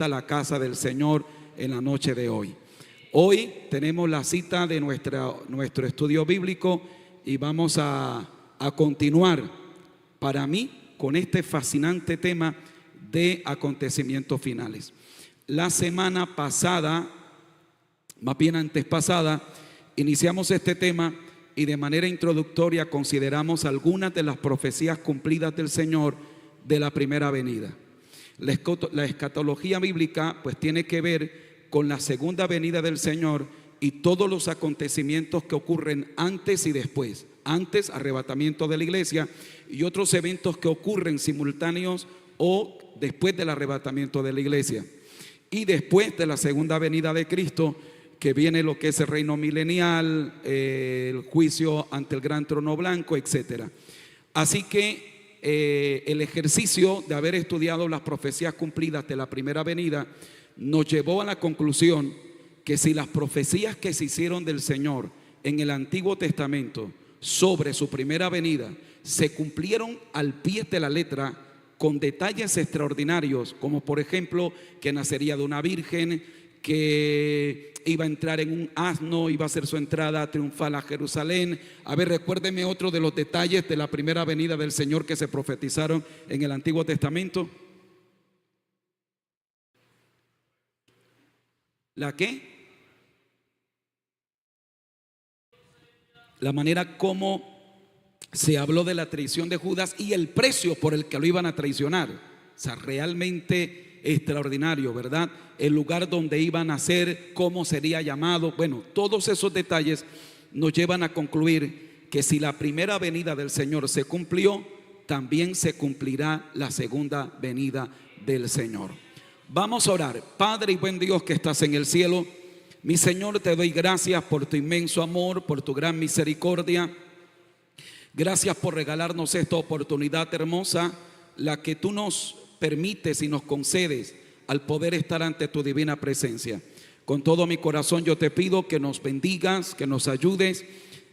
a la casa del Señor en la noche de hoy. Hoy tenemos la cita de nuestro estudio bíblico y vamos a continuar, para mí, con este fascinante tema de acontecimientos finales. La semana pasada, más bien antes pasada, iniciamos este tema y de manera introductoria consideramos algunas de las profecías cumplidas del Señor de la primera venida. La escatología bíblica pues tiene que ver con la segunda venida del Señor y todos los acontecimientos que ocurren antes y después. Antes, arrebatamiento de la iglesia, y otros eventos que ocurren simultáneos o después del arrebatamiento de la iglesia. Y después de la segunda venida de Cristo, que viene lo que es el reino milenial, el juicio ante el gran trono blanco, etc. Así que el ejercicio de haber estudiado las profecías cumplidas de la primera venida nos llevó a la conclusión que si las profecías que se hicieron del Señor en el Antiguo Testamento sobre su primera venida se cumplieron al pie de la letra, con detalles extraordinarios, como por ejemplo que nacería de una virgen, que iba a entrar en un asno, iba a hacer su entrada triunfal a Jerusalén. A ver, recuérdeme otro de los detalles de la primera venida del Señor que se profetizaron en el Antiguo Testamento. ¿La qué? La manera como se habló de la traición de Judas y el precio por el que lo iban a traicionar. O sea, realmente extraordinario, ¿verdad? El lugar donde iba a nacer, cómo sería llamado. Bueno, todos esos detalles nos llevan a concluir que si la primera venida del Señor se cumplió, también se cumplirá la segunda venida del Señor. Vamos a orar. Padre y buen Dios que estás en el cielo, mi Señor, te doy gracias por tu inmenso amor, por tu gran misericordia. Gracias por regalarnos esta oportunidad hermosa, la que tú nos permites y nos concedes al poder estar ante tu divina presencia. Con todo mi corazón yo te pido que nos bendigas, que nos ayudes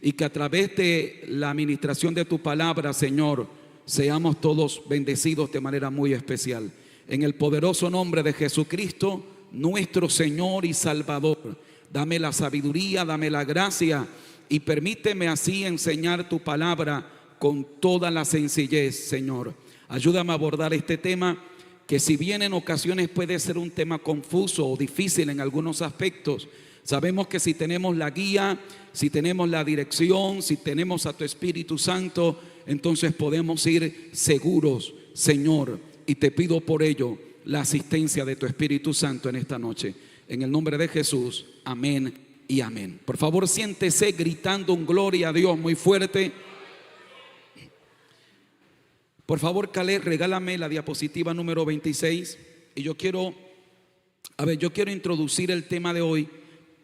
y que a través de la administración de tu palabra, Señor, seamos todos bendecidos de manera muy especial. En el poderoso nombre de Jesucristo, nuestro Señor y Salvador, dame la sabiduría, dame la gracia y permíteme así enseñar tu palabra con toda la sencillez, Señor. Ayúdame a abordar este tema que, si bien en ocasiones puede ser un tema confuso o difícil en algunos aspectos, sabemos que si tenemos la guía, si tenemos la dirección, si tenemos a tu Espíritu Santo, entonces podemos ir seguros, Señor. Y te pido por ello la asistencia de tu Espíritu Santo en esta noche. En el nombre de Jesús, amén y amén. Por favor, siéntese gritando un gloria a Dios muy fuerte. Por favor, Caleb, regálame la diapositiva número 26. Y yo quiero introducir el tema de hoy.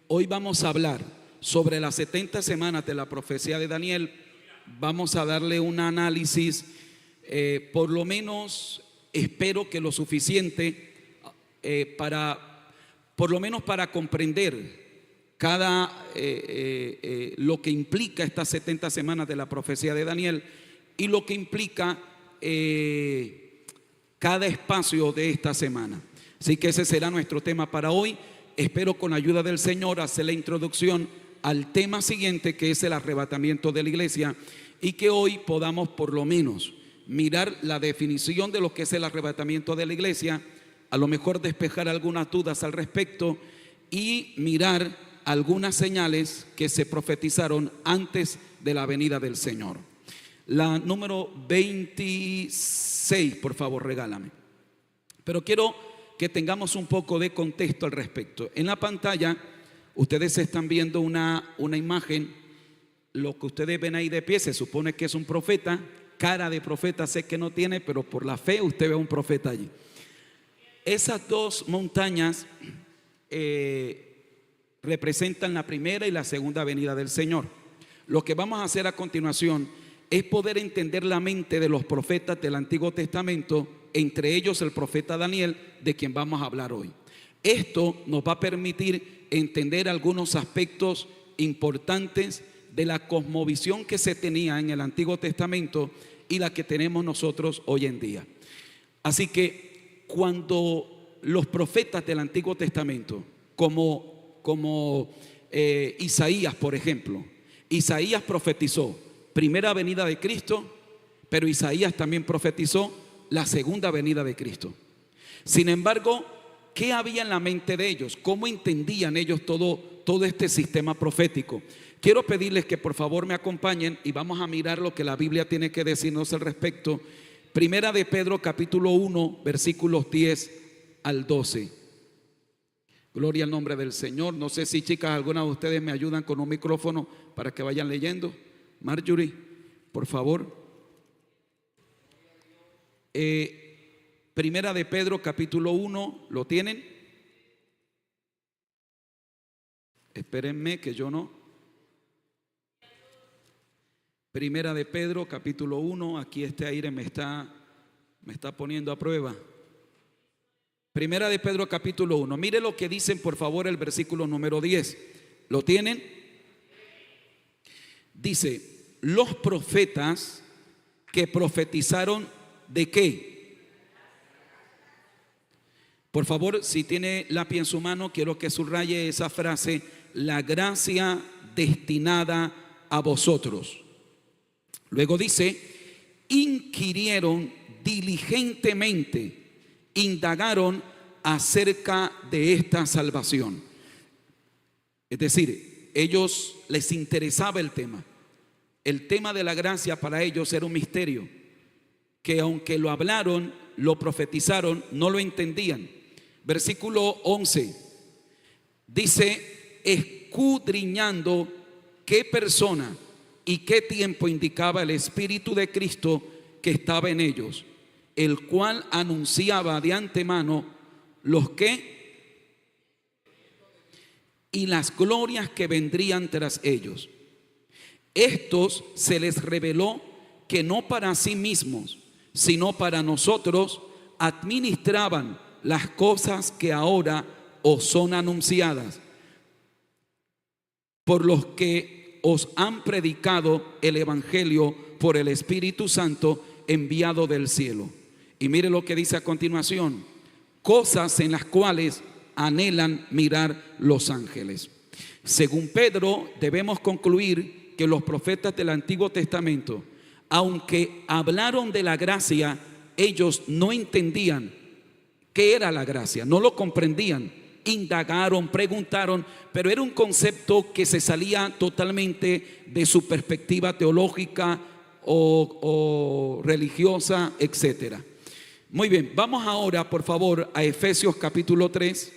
Hoy vamos a hablar sobre las 70 semanas de la profecía de Daniel. Vamos a darle un análisis, por lo menos espero que lo suficiente por lo menos para comprender lo que implica estas 70 semanas de la profecía de Daniel y lo que implica cada espacio de esta semana. Así que ese será nuestro tema para hoy. Espero con la ayuda del Señor hacer la introducción al tema siguiente, que es el arrebatamiento de la iglesia, y que hoy podamos por lo menos mirar la definición de lo que es el arrebatamiento de la iglesia, a lo mejor despejar algunas dudas al respecto y mirar algunas señales que se profetizaron antes de la venida del Señor. La número 26, por favor, regálame. Pero quiero que tengamos un poco de contexto al respecto. En la pantalla ustedes están viendo una imagen. Lo que ustedes ven ahí de pie se supone que es un profeta. Cara de profeta sé que no tiene, pero por la fe usted ve a un profeta allí. Esas dos montañas representan la primera y la segunda venida del Señor. Lo que vamos a hacer a continuación es poder entender la mente de los profetas del Antiguo Testamento, entre ellos el profeta Daniel, de quien vamos a hablar hoy. Esto nos va a permitir entender algunos aspectos importantes de la cosmovisión que se tenía en el Antiguo Testamento y la que tenemos nosotros hoy en día. Así que cuando los profetas del Antiguo Testamento, como Isaías, por ejemplo. Isaías profetizó primera venida de Cristo, pero Isaías también profetizó la segunda venida de Cristo. Sin embargo, ¿qué había en la mente de ellos? ¿Cómo entendían ellos todo este sistema profético? Quiero pedirles que por favor me acompañen y vamos a mirar lo que la Biblia tiene que decirnos al respecto. Primera de Pedro capítulo 1 versículos 10 al 12. Gloria al nombre del Señor. No sé si, chicas, algunas de ustedes me ayudan con un micrófono para que vayan leyendo. Marjorie, por favor. Primera de Pedro capítulo 1, ¿lo tienen? Espérenme que yo no. Primera de Pedro capítulo 1, aquí este aire me está poniendo a prueba. Primera de Pedro capítulo 1, mire lo que dicen por favor el versículo número 10. ¿Lo tienen? Dice, los profetas que profetizaron ¿de qué? Por favor, si tiene lápiz en su mano, quiero que subraye esa frase, la gracia destinada a vosotros. Luego dice, inquirieron diligentemente, indagaron acerca de esta salvación. Es decir, ellos les interesaba el tema. El tema de la gracia para ellos era un misterio, que aunque lo hablaron, lo profetizaron, no lo entendían. Versículo 11 dice, escudriñando qué persona y qué tiempo indicaba el Espíritu de Cristo que estaba en ellos, el cual anunciaba de antemano los que y las glorias que vendrían tras ellos. Estos se les reveló que no para sí mismos, sino para nosotros administraban las cosas que ahora os son anunciadas, por los que os han predicado el Evangelio por el Espíritu Santo enviado del cielo. Y mire lo que dice a continuación, cosas en las cuales anhelan mirar los ángeles. Según Pedro, debemos concluir que los profetas del Antiguo Testamento, aunque hablaron de la gracia, ellos no entendían qué era la gracia, no lo comprendían. Indagaron, preguntaron, pero era un concepto que se salía totalmente de su perspectiva teológica o religiosa, etcétera. Muy bien, vamos ahora por favor a Efesios capítulo 3.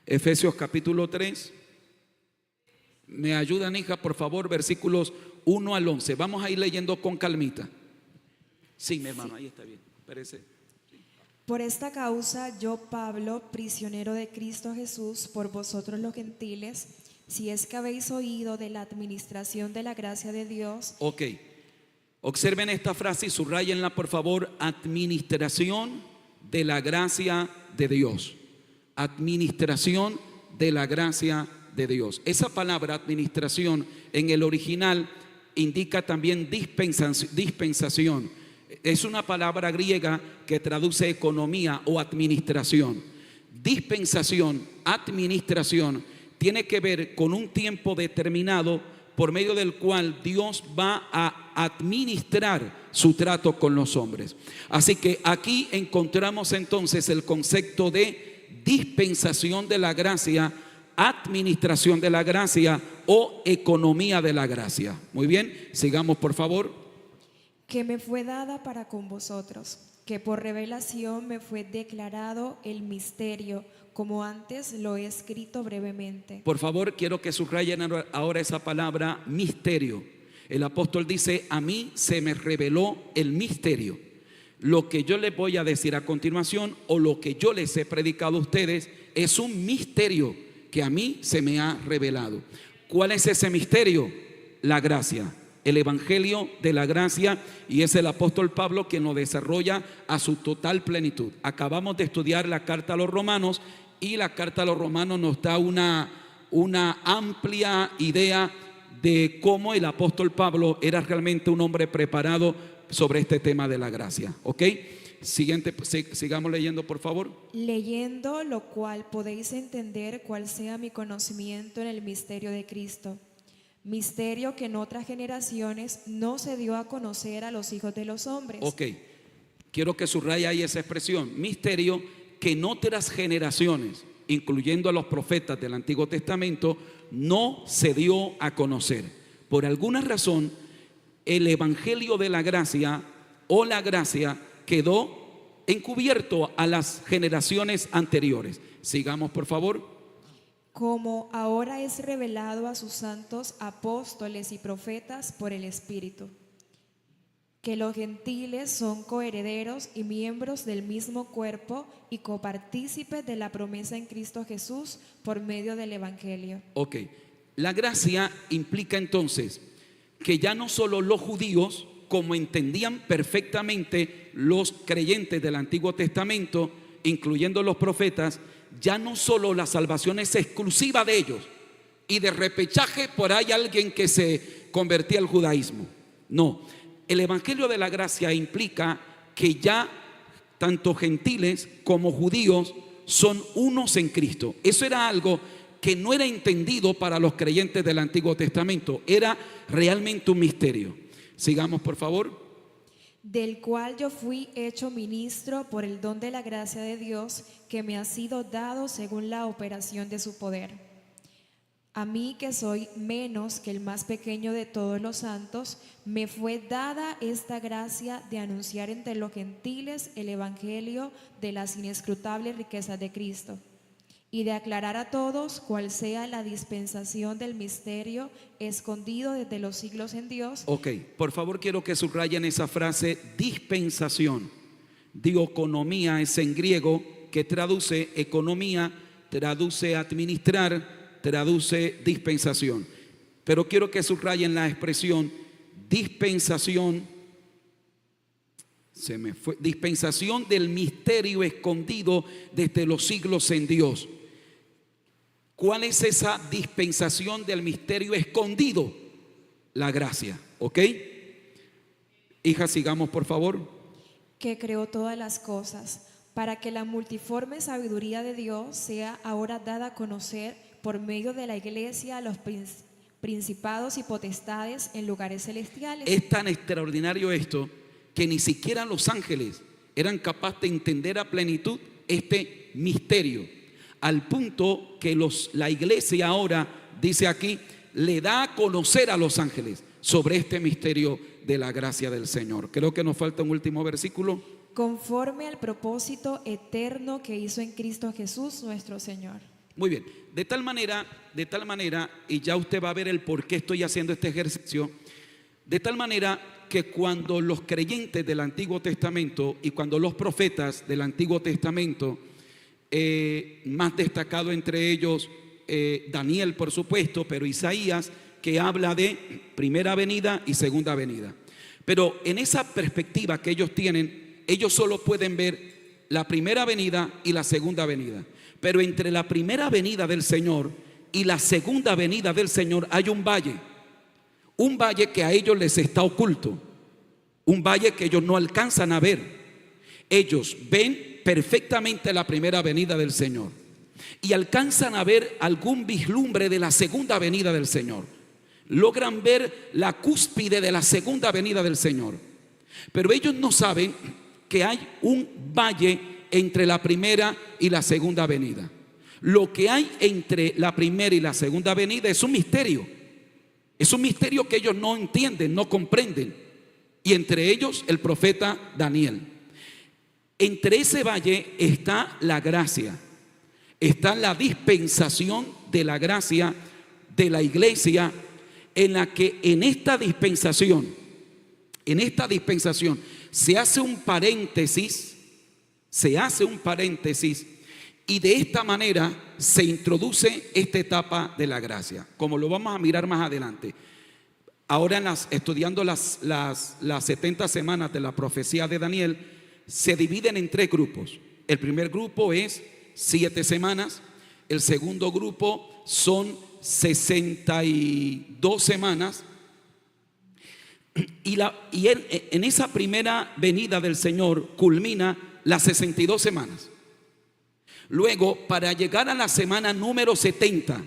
Efesios capítulo 3. Me ayudan, hija, por favor, versículos 1 al 11. Vamos a ir leyendo con calmita. Sí, mi hermano, ahí está bien. Parece. Por esta causa yo, Pablo, prisionero de Cristo Jesús, por vosotros los gentiles, si es que habéis oído de la administración de la gracia de Dios. Ok, observen esta frase y subrayenla por favor, administración de la gracia de Dios. Administración de la gracia de Dios. Esa palabra administración en el original indica también dispensación. Es una palabra griega que traduce economía o administración. Dispensación, administración, tiene que ver con un tiempo determinado por medio del cual Dios va a administrar su trato con los hombres. Así que aquí encontramos entonces el concepto de dispensación de la gracia, administración de la gracia o economía de la gracia. Muy bien, sigamos por favor. Que me fue dada para con vosotros, que por revelación me fue declarado el misterio, como antes lo he escrito brevemente. Por favor, quiero que subrayen ahora esa palabra misterio. El apóstol dice, a mí se me reveló el misterio. Lo que yo les voy a decir a continuación o lo que yo les he predicado a ustedes es un misterio que a mí se me ha revelado. ¿Cuál es ese misterio? La gracia. El evangelio de la gracia, y es el apóstol Pablo quien lo desarrolla a su total plenitud. Acabamos de estudiar la carta a los romanos y la carta a los romanos nos da una amplia idea de cómo el apóstol Pablo era realmente un hombre preparado sobre este tema de la gracia. ¿Ok? Siguiente, sigamos leyendo, por favor. Leyendo lo cual podéis entender cuál sea mi conocimiento en el misterio de Cristo. Misterio que en otras generaciones no se dio a conocer a los hijos de los hombres. Ok, quiero que subraye ahí esa expresión. Misterio que en otras generaciones, incluyendo a los profetas del Antiguo Testamento, no se dio a conocer. Por alguna razón, el evangelio de la gracia o la gracia quedó encubierto a las generaciones anteriores. Sigamos, por favor. Como ahora es revelado a sus santos apóstoles y profetas por el Espíritu, que los gentiles son coherederos y miembros del mismo cuerpo y copartícipes de la promesa en Cristo Jesús por medio del Evangelio. Ok, la gracia implica entonces que ya no solo los judíos, como entendían perfectamente los creyentes del Antiguo Testamento, incluyendo los profetas, ya no solo la salvación es exclusiva de ellos y de repechaje por ahí alguien que se convertía al judaísmo. No, el evangelio de la gracia implica que ya tanto gentiles como judíos son unos en Cristo. Eso era algo que no era entendido para los creyentes del Antiguo Testamento, era realmente un misterio. Sigamos, por favor. Del cual yo fui hecho ministro por el don de la gracia de Dios que me ha sido dado según la operación de su poder. A mí, que soy menos que el más pequeño de todos los santos, me fue dada esta gracia de anunciar entre los gentiles el evangelio de las inescrutables riquezas de Cristo, y de aclarar a todos cuál sea la dispensación del misterio escondido desde los siglos en Dios. Ok, por favor quiero que subrayen esa frase, dispensación. Dioconomía es en griego, que traduce economía, traduce administrar, traduce dispensación. Pero quiero que subrayen la expresión dispensación, dispensación del misterio escondido desde los siglos en Dios. ¿Cuál es esa dispensación del misterio escondido? La gracia, ¿ok? Hija, sigamos, por favor. Que creó todas las cosas, para que la multiforme sabiduría de Dios sea ahora dada a conocer por medio de la iglesia a los principados y potestades en lugares celestiales. Es tan extraordinario esto que ni siquiera los ángeles eran capaces de entender a plenitud este misterio, al punto que la iglesia ahora, dice aquí, le da a conocer a los ángeles sobre este misterio de la gracia del Señor. Creo que nos falta un último versículo. Conforme al propósito eterno que hizo en Cristo Jesús nuestro Señor. Muy bien, de tal manera, y ya usted va a ver el por qué estoy haciendo este ejercicio, de tal manera que cuando los creyentes del Antiguo Testamento y cuando los profetas del Antiguo Testamento, más destacado entre ellos Daniel, por supuesto, pero Isaías, que habla de primera venida y segunda venida. Pero en esa perspectiva que ellos tienen, ellos solo pueden ver la primera venida y la segunda venida. Pero entre la primera venida del Señor y la segunda venida del Señor hay un valle que a ellos les está oculto, un valle que ellos no alcanzan a ver. Ellos ven perfectamente la primera venida del Señor y alcanzan a ver algún vislumbre de la segunda venida del Señor. Logran ver la cúspide de la segunda venida del Señor, pero ellos no saben que hay un valle entre la primera y la segunda venida. Lo que hay entre la primera y la segunda venida es un misterio. Es un misterio que ellos no entienden, no comprenden. Y entre ellos el profeta Daniel. Entre ese valle está la gracia, está la dispensación de la gracia de la iglesia, en la que en esta dispensación se hace un paréntesis, y de esta manera se introduce esta etapa de la gracia, como lo vamos a mirar más adelante. Ahora estudiando las 70 semanas de la profecía de Daniel, se dividen en 3 grupos. El primer grupo es 7 semanas, el segundo grupo son 62 semanas En esa primera venida del Señor culmina las 62 semanas. Luego, para llegar a la semana número 70,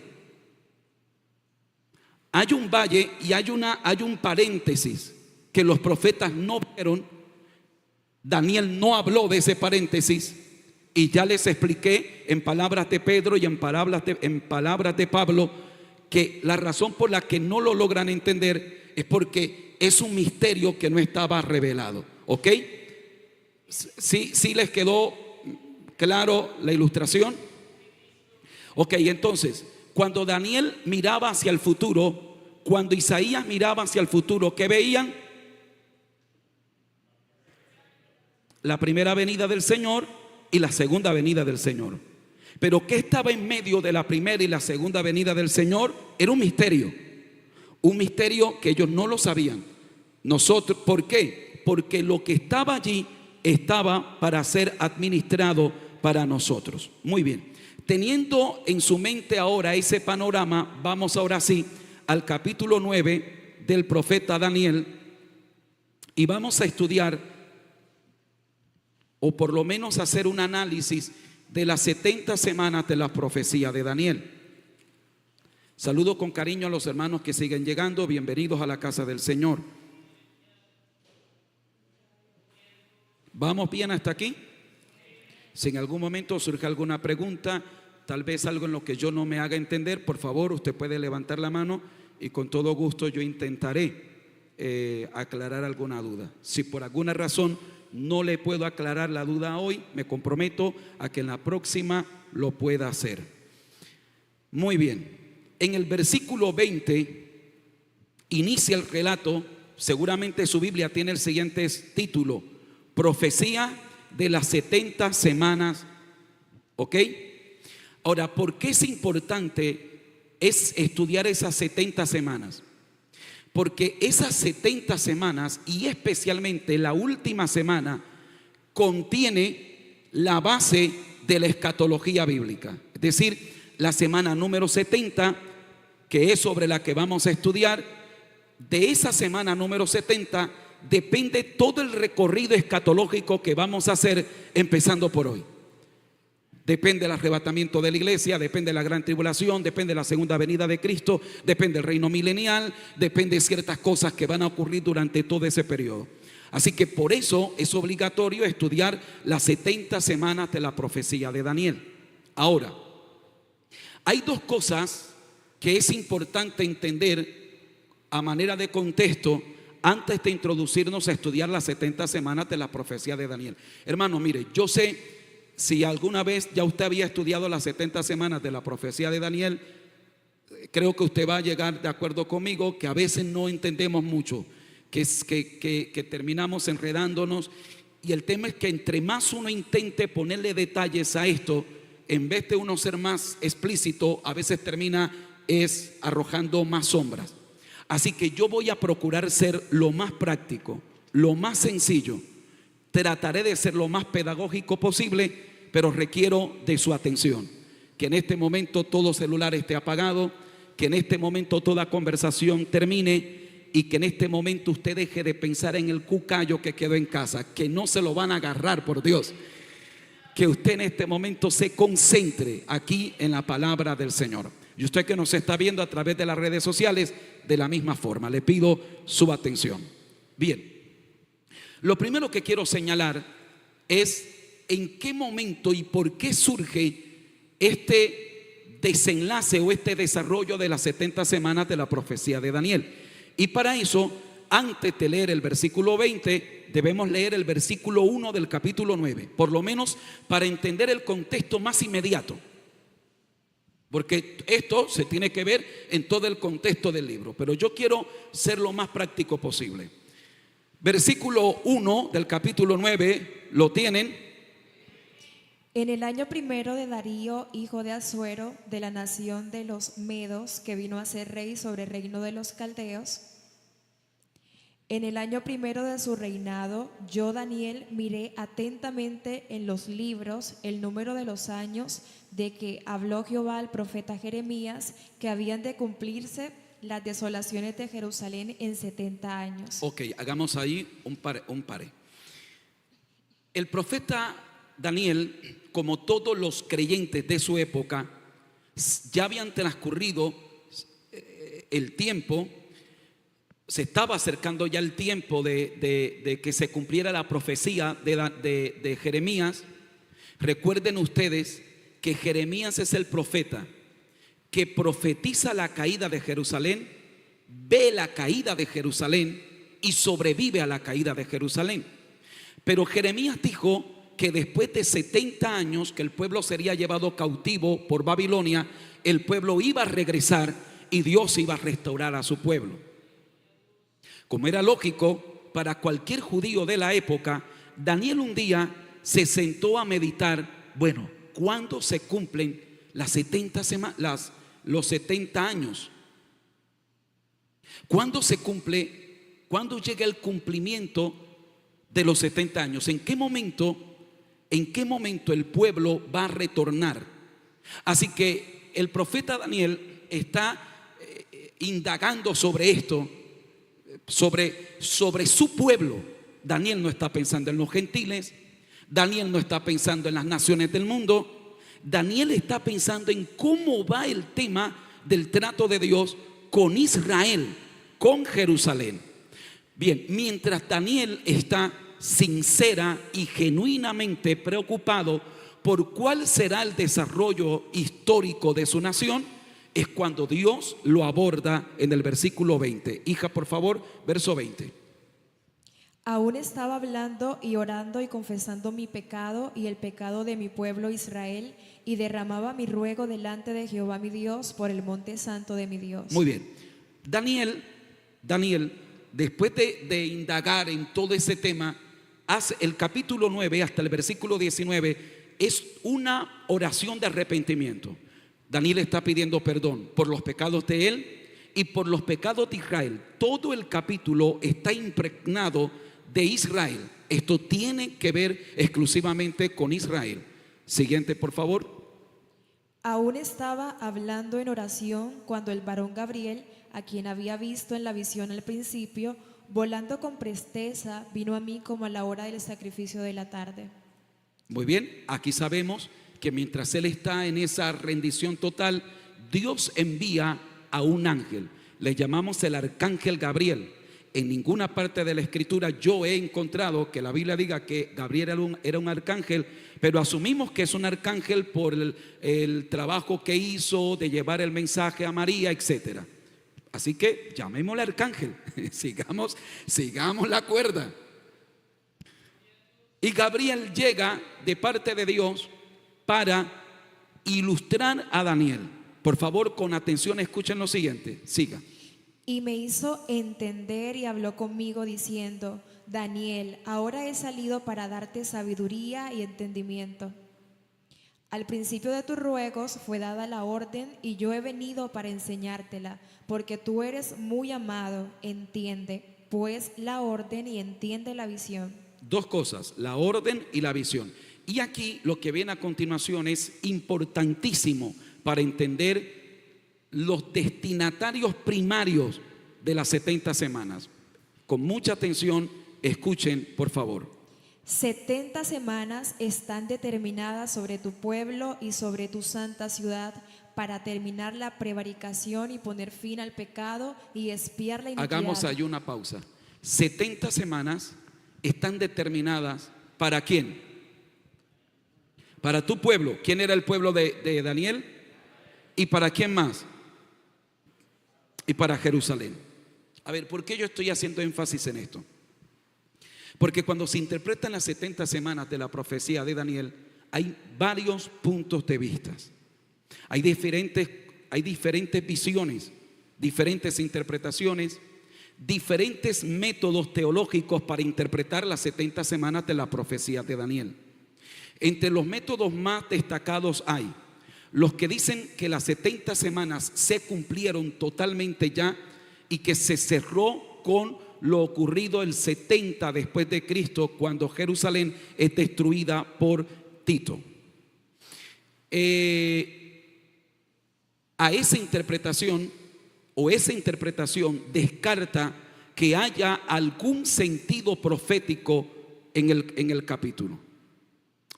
hay un valle y hay un paréntesis que los profetas no vieron. Daniel no habló de ese paréntesis, y ya les expliqué en palabras de Pedro y en palabras de Pablo que la razón por la que no lo logran entender es porque es un misterio que no estaba revelado. ¿Ok? ¿Sí les quedó claro la ilustración? Ok, entonces, cuando Daniel miraba hacia el futuro, cuando Isaías miraba hacia el futuro, ¿qué veían? La primera venida del Señor y la segunda venida del Señor. Pero ¿qué estaba en medio de la primera y la segunda venida del Señor? Era un misterio que ellos no lo sabían. Nosotros, ¿por qué? Porque lo que estaba allí estaba para ser administrado para nosotros. Muy bien, teniendo en su mente ahora ese panorama, vamos ahora sí al capítulo 9 del profeta Daniel, y vamos a estudiar, o por lo menos hacer un análisis de las 70 semanas de la profecía de Daniel. Saludo con cariño a los hermanos que siguen llegando. Bienvenidos a la casa del Señor. ¿Vamos bien hasta aquí? Si en algún momento surge alguna pregunta, tal vez algo en lo que yo no me haga entender, por favor, usted puede levantar la mano y con todo gusto yo intentaré aclarar alguna duda. Si por alguna razón no le puedo aclarar la duda hoy, me comprometo a que en la próxima lo pueda hacer. Muy bien, en el versículo 20 inicia el relato. Seguramente su Biblia tiene el siguiente título: profecía de las 70 semanas. ¿Ok? Ahora, ¿por qué es importante estudiar esas 70 semanas? Porque esas 70 semanas, y especialmente la última semana, contiene la base de la escatología bíblica. Es decir, la semana número 70, que es sobre la que vamos a estudiar, de esa semana número 70 depende todo el recorrido escatológico que vamos a hacer empezando por hoy. Depende del arrebatamiento de la iglesia, depende de la gran tribulación, depende de la segunda venida de Cristo, depende del reino milenial, depende de ciertas cosas que van a ocurrir durante todo ese periodo. Así que por eso es obligatorio estudiar las 70 semanas de la profecía de Daniel. Ahora, hay dos cosas que es importante entender a manera de contexto antes de introducirnos a estudiar las 70 semanas de la profecía de Daniel. Hermano, mire, yo sé, si alguna vez ya usted había estudiado las 70 semanas de la profecía de Daniel, creo que usted va a llegar de acuerdo conmigo que a veces no entendemos mucho, que terminamos enredándonos. Y el tema es que entre más uno intente ponerle detalles a esto, en vez de uno ser más explícito, a veces termina arrojando más sombras. Así que yo voy a procurar ser lo más práctico, lo más sencillo. Trataré de ser lo más pedagógico posible, pero requiero de su atención. Que en este momento todo celular esté apagado, que en este momento toda conversación termine y que en este momento usted deje de pensar en el cucayo que quedó en casa, que no se lo van a agarrar, por Dios. Que usted en este momento se concentre aquí en la palabra del Señor. Y usted que nos está viendo a través de las redes sociales, de la misma forma, le pido su atención. Bien, lo primero que quiero señalar es en qué momento y por qué surge este desenlace o este desarrollo de las 70 semanas de la profecía de Daniel. Y para eso, antes de leer el versículo 20, debemos leer el versículo 1 del capítulo 9, por lo menos para entender el contexto más inmediato. Porque esto se tiene que ver en todo el contexto del libro, pero yo quiero ser lo más práctico posible. Versículo 1 del capítulo 9, ¿lo tienen? En el año primero de Darío, hijo de Asuero, de la nación de los Medos, que vino a ser rey sobre el reino de los Caldeos, en el año primero de su reinado, yo, Daniel, miré atentamente en los libros el número de los años de que habló Jehová al profeta Jeremías, que habían de cumplirse las desolaciones de Jerusalén en 70 años. Ok, hagamos ahí un pare. El profeta Daniel, como todos los creyentes de su época, ya habían transcurrido el tiempo, se estaba acercando ya el tiempo de que se cumpliera la profecía de Jeremías. Recuerden ustedes que Jeremías es el profeta que profetiza la caída de Jerusalén, ve la caída de Jerusalén y sobrevive a la caída de Jerusalén. Pero Jeremías dijo que después de 70 años que el pueblo sería llevado cautivo por Babilonia, el pueblo iba a regresar y Dios iba a restaurar a su pueblo. Como era lógico para cualquier judío de la época, Daniel un día se sentó a meditar, bueno, ¿cuándo se cumplen los 70 años? ¿Cuándo se cumple? ¿Cuándo llega el cumplimiento de los 70 años? ¿En qué momento el pueblo va a retornar? Así que el profeta Daniel está indagando sobre esto, sobre su pueblo. Daniel no está pensando en los gentiles, Daniel no está pensando en las naciones del mundo, Daniel está pensando en cómo va el tema del trato de Dios con Israel, con Jerusalén. Bien, mientras Daniel está sincera y genuinamente preocupado por cuál será el desarrollo histórico de su nación, es cuando Dios lo aborda en el versículo 20. Hija, por favor, verso 20. Aún estaba hablando y orando y confesando mi pecado y el pecado de mi pueblo Israel, y derramaba mi ruego delante de Jehová mi Dios por el monte santo de mi Dios. Muy bien. Daniel, después de indagar en todo ese tema, hace el capítulo 9 hasta el versículo 19, es una oración de arrepentimiento. Daniel está pidiendo perdón por los pecados de él y por los pecados de Israel. Todo el capítulo está impregnado de Israel. Esto tiene que ver exclusivamente con Israel. Siguiente, por favor. Aún estaba hablando en oración cuando el varón Gabriel, a quien había visto en la visión al principio, volando con presteza, vino a mí como a la hora del sacrificio de la tarde. Muy bien, aquí sabemos que mientras él está en esa rendición total, Dios envía a un ángel. Le llamamos el arcángel Gabriel. En ninguna parte de la escritura yo he encontrado que la Biblia diga que Gabriel era un arcángel, pero asumimos que es un arcángel por el trabajo que hizo de llevar el mensaje a María, etc. Así que llamémosle arcángel. sigamos la cuerda. Y Gabriel llega de parte de Dios para ilustrar a Daniel. Por favor, con atención, escuchen lo siguiente. Siga. Y me hizo entender y habló conmigo diciendo: Daniel, ahora he salido para darte sabiduría y entendimiento. Al principio de tus ruegos fue dada la orden y yo he venido para enseñártela, porque tú eres muy amado. Entiende pues la orden y entiende la visión. Dos cosas, la orden y la visión. Y aquí lo que viene a continuación es importantísimo para entender los destinatarios primarios de las 70 semanas. Con mucha atención, escuchen, por favor. 70 semanas están determinadas sobre tu pueblo y sobre tu santa ciudad para terminar la prevaricación y poner fin al pecado y expiar la iniquidad. Hagamos ahí una pausa. 70 semanas están determinadas ¿para quién? Para tu pueblo. ¿Quién era el pueblo de Daniel? ¿Y para quién más? Y para Jerusalén. A ver, ¿por qué yo estoy haciendo énfasis en esto? Porque cuando se interpretan las 70 semanas de la profecía de Daniel, hay varios puntos de vista. Hay diferentes visiones, diferentes interpretaciones, diferentes métodos teológicos para interpretar las 70 semanas de la profecía de Daniel. Entre los métodos más destacados hay los que dicen que las 70 semanas se cumplieron totalmente ya y que se cerró con lo ocurrido el 70 después de Cristo, cuando Jerusalén es destruida por Tito. A esa interpretación o esa interpretación descarta que haya algún sentido profético en el capítulo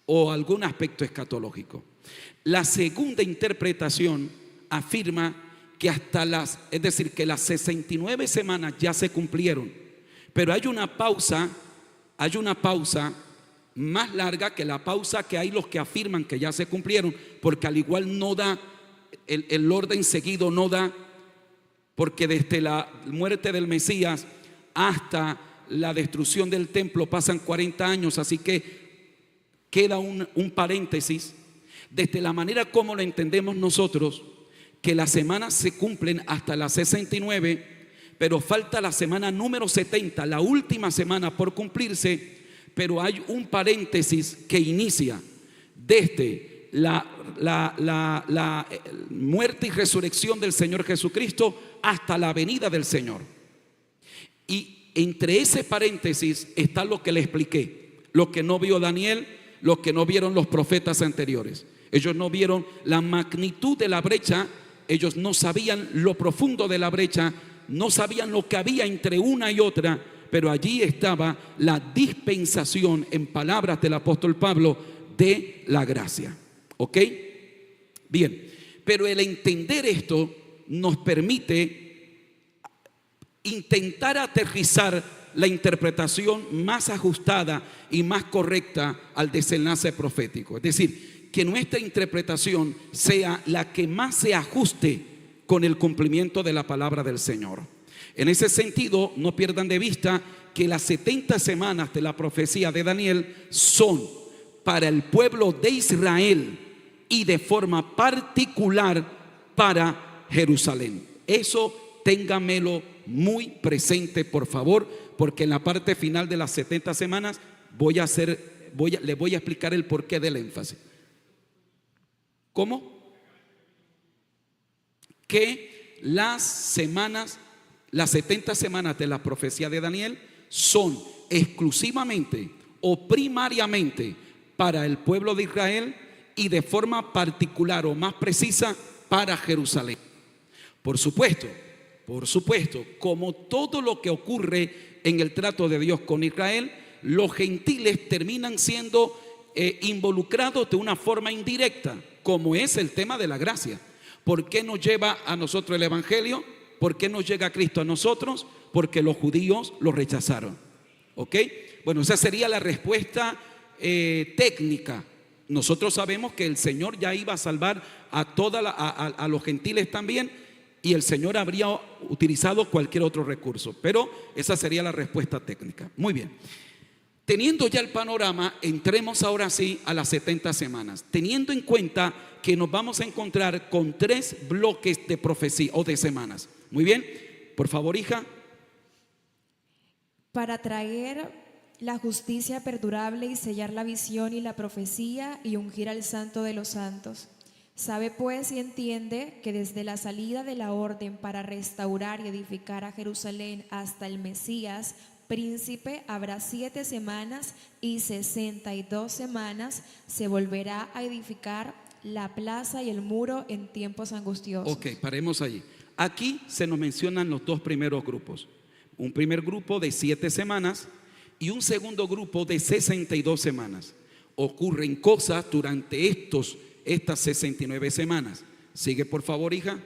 o algún aspecto escatológico. La segunda interpretación afirma que es decir, que las 69 semanas ya se cumplieron, pero hay una pausa más larga que la pausa que hay los que afirman que ya se cumplieron, porque al igual no da, el orden seguido no da, porque desde la muerte del Mesías hasta la destrucción del templo pasan 40 años, así que queda un paréntesis. Desde la manera como lo entendemos nosotros, que las semanas se cumplen hasta las 69, pero falta la semana número 70, la última semana por cumplirse, pero hay un paréntesis que inicia desde la muerte y resurrección del Señor Jesucristo hasta la venida del Señor. Y entre ese paréntesis está lo que le expliqué, lo que no vio Daniel, lo que no vieron los profetas anteriores. Ellos no vieron la magnitud de la brecha, ellos no sabían lo profundo de la brecha, no sabían lo que había entre una y otra, pero allí estaba la dispensación, en palabras del apóstol Pablo, de la gracia. ¿Ok? Bien, pero el entender esto nos permite intentar aterrizar la interpretación más ajustada y más correcta al desenlace profético. Es decir, que nuestra interpretación sea la que más se ajuste con el cumplimiento de la palabra del Señor. En ese sentido, no pierdan de vista que las 70 semanas de la profecía de Daniel son para el pueblo de Israel y de forma particular para Jerusalén. Eso téngamelo muy presente, por favor, porque en la parte final de las 70 semanas le voy a explicar el porqué del énfasis. ¿Cómo? Que las 70 semanas de la profecía de Daniel son exclusivamente o primariamente para el pueblo de Israel y de forma particular o más precisa para Jerusalén. Por supuesto, como todo lo que ocurre en el trato de Dios con Israel, los gentiles terminan siendo involucrados de una forma indirecta, como es el tema de la gracia. ¿Por qué nos lleva a nosotros el evangelio? ¿Por qué nos llega Cristo a nosotros? Porque los judíos lo rechazaron. ¿Ok? Bueno, esa sería la respuesta técnica. Nosotros sabemos que el Señor ya iba a salvar a los gentiles también, y el Señor habría utilizado cualquier otro recurso, pero esa sería la respuesta técnica. Muy bien. Teniendo ya el panorama, entremos ahora sí a las 70 semanas, teniendo en cuenta que nos vamos a encontrar con 3 bloques de profecía o de semanas. Muy bien, por favor, hija. Para traer la justicia perdurable y sellar la visión y la profecía y ungir al Santo de los santos. Sabe pues y entiende que desde la salida de la orden para restaurar y edificar a Jerusalén hasta el Mesías, príncipe, habrá 7 semanas y 62 semanas se volverá a edificar la plaza y el muro en tiempos angustiosos. Ok, paremos allí. Aquí se nos mencionan los 2 primeros grupos. Un primer grupo de 7 semanas y un segundo grupo de 62 semanas. Ocurren cosas durante estas 69 semanas. Sigue, por favor, hija.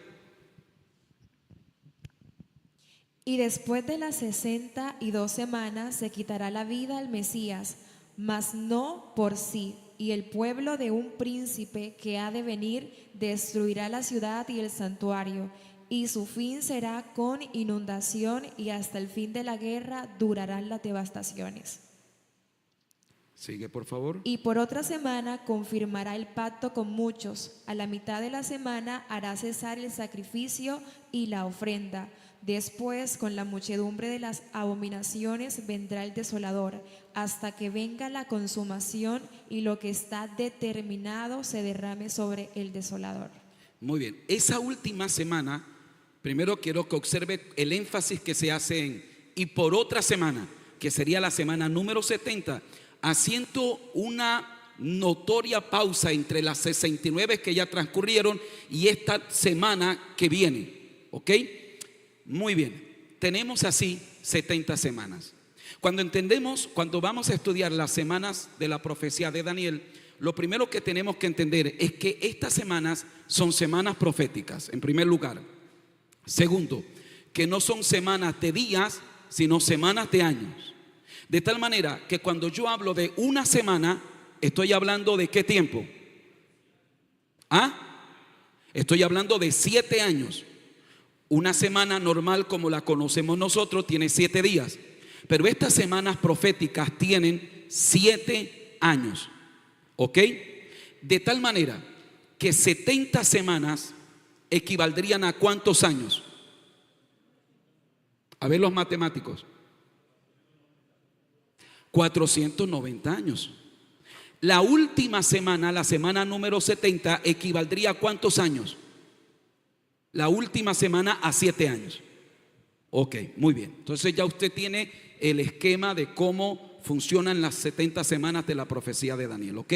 Y después de las 62 semanas se quitará la vida al Mesías, mas no por sí. Y el pueblo de un príncipe que ha de venir destruirá la ciudad y el santuario. Y su fin será con inundación, y hasta el fin de la guerra durarán las devastaciones. Sigue, por favor. Y por otra semana confirmará el pacto con muchos. A la mitad de la semana hará cesar el sacrificio y la ofrenda. Después, con la muchedumbre de las abominaciones, vendrá el desolador, hasta que venga la consumación y lo que está determinado se derrame sobre el desolador. Muy bien, esa última semana, primero quiero que observe el énfasis que se hace en y por otra semana, que sería la semana número 70, haciendo una notoria pausa entre las 69 que ya transcurrieron y esta semana que viene. ¿Ok? Muy bien, tenemos así 70 semanas. Cuando vamos a estudiar las semanas de la profecía de Daniel, lo primero que tenemos que entender es que estas semanas son semanas proféticas, en primer lugar. Segundo, que no son semanas de días, sino semanas de años. De tal manera que cuando yo hablo de una semana, estoy hablando de ¿qué tiempo? Estoy hablando de 7 años. Una semana normal como la conocemos nosotros tiene 7 días. Pero estas semanas proféticas tienen 7 años. ¿Ok? De tal manera que 70 semanas equivaldrían a ¿cuántos años? A ver los matemáticos. 490 años. La última semana, la semana número 70, equivaldría a ¿cuántos años? La última semana a 7 años. Ok, muy bien. Entonces ya usted tiene el esquema de cómo funcionan las 70 semanas de la profecía de Daniel. Ok,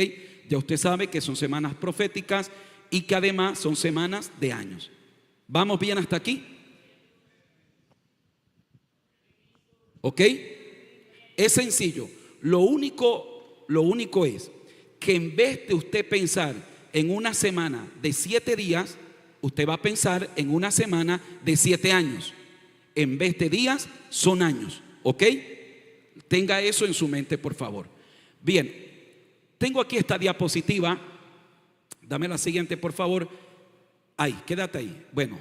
ya usted sabe que son semanas proféticas y que además son semanas de años. ¿Vamos bien hasta aquí? Ok, es sencillo. Lo único es que en vez de usted pensar en una semana de 7 días, usted va a pensar en una semana de 7 años. En vez de días, son años. ¿Ok? Tenga eso en su mente, por favor. Bien, tengo aquí esta diapositiva. Dame la siguiente, por favor. Ahí, quédate ahí. Bueno,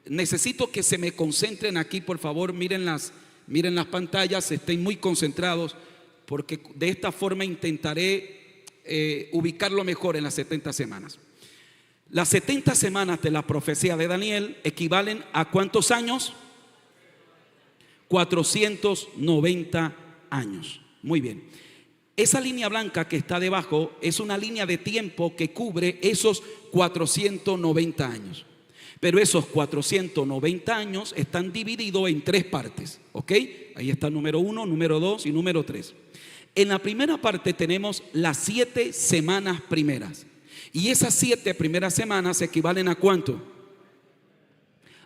necesito que se me concentren aquí, por favor. Miren las pantallas, estén muy concentrados, porque de esta forma intentaré ubicarlo mejor en las 70 semanas. Las 70 semanas de la profecía de Daniel equivalen a ¿cuántos años? 490 años. Muy bien. Esa línea blanca que está debajo es una línea de tiempo que cubre esos 490 años. Pero esos 490 años están divididos en 3 partes. ¿Ok? Ahí está el número 1, número 2 y número 3. En la primera parte tenemos las 7 semanas primeras. Y esas 7 primeras semanas equivalen a ¿cuánto?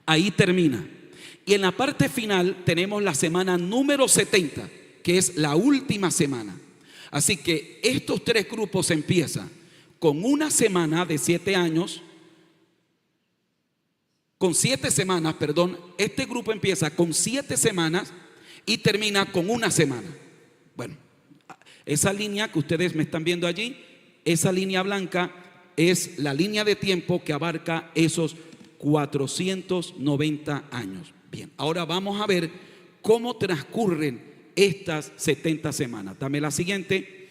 Ahí termina. Y en la parte final tenemos la semana número 70, que es la última semana. Así que estos 3 grupos empiezan con una semana de 7 años, con 7 semanas, perdón. Este grupo empieza con 7 semanas y termina con una semana. Bueno, esa línea que ustedes me están viendo allí, esa línea blanca es la línea de tiempo que abarca esos 490 años. Bien, ahora vamos a ver cómo transcurren estas 70 semanas. Dame la siguiente.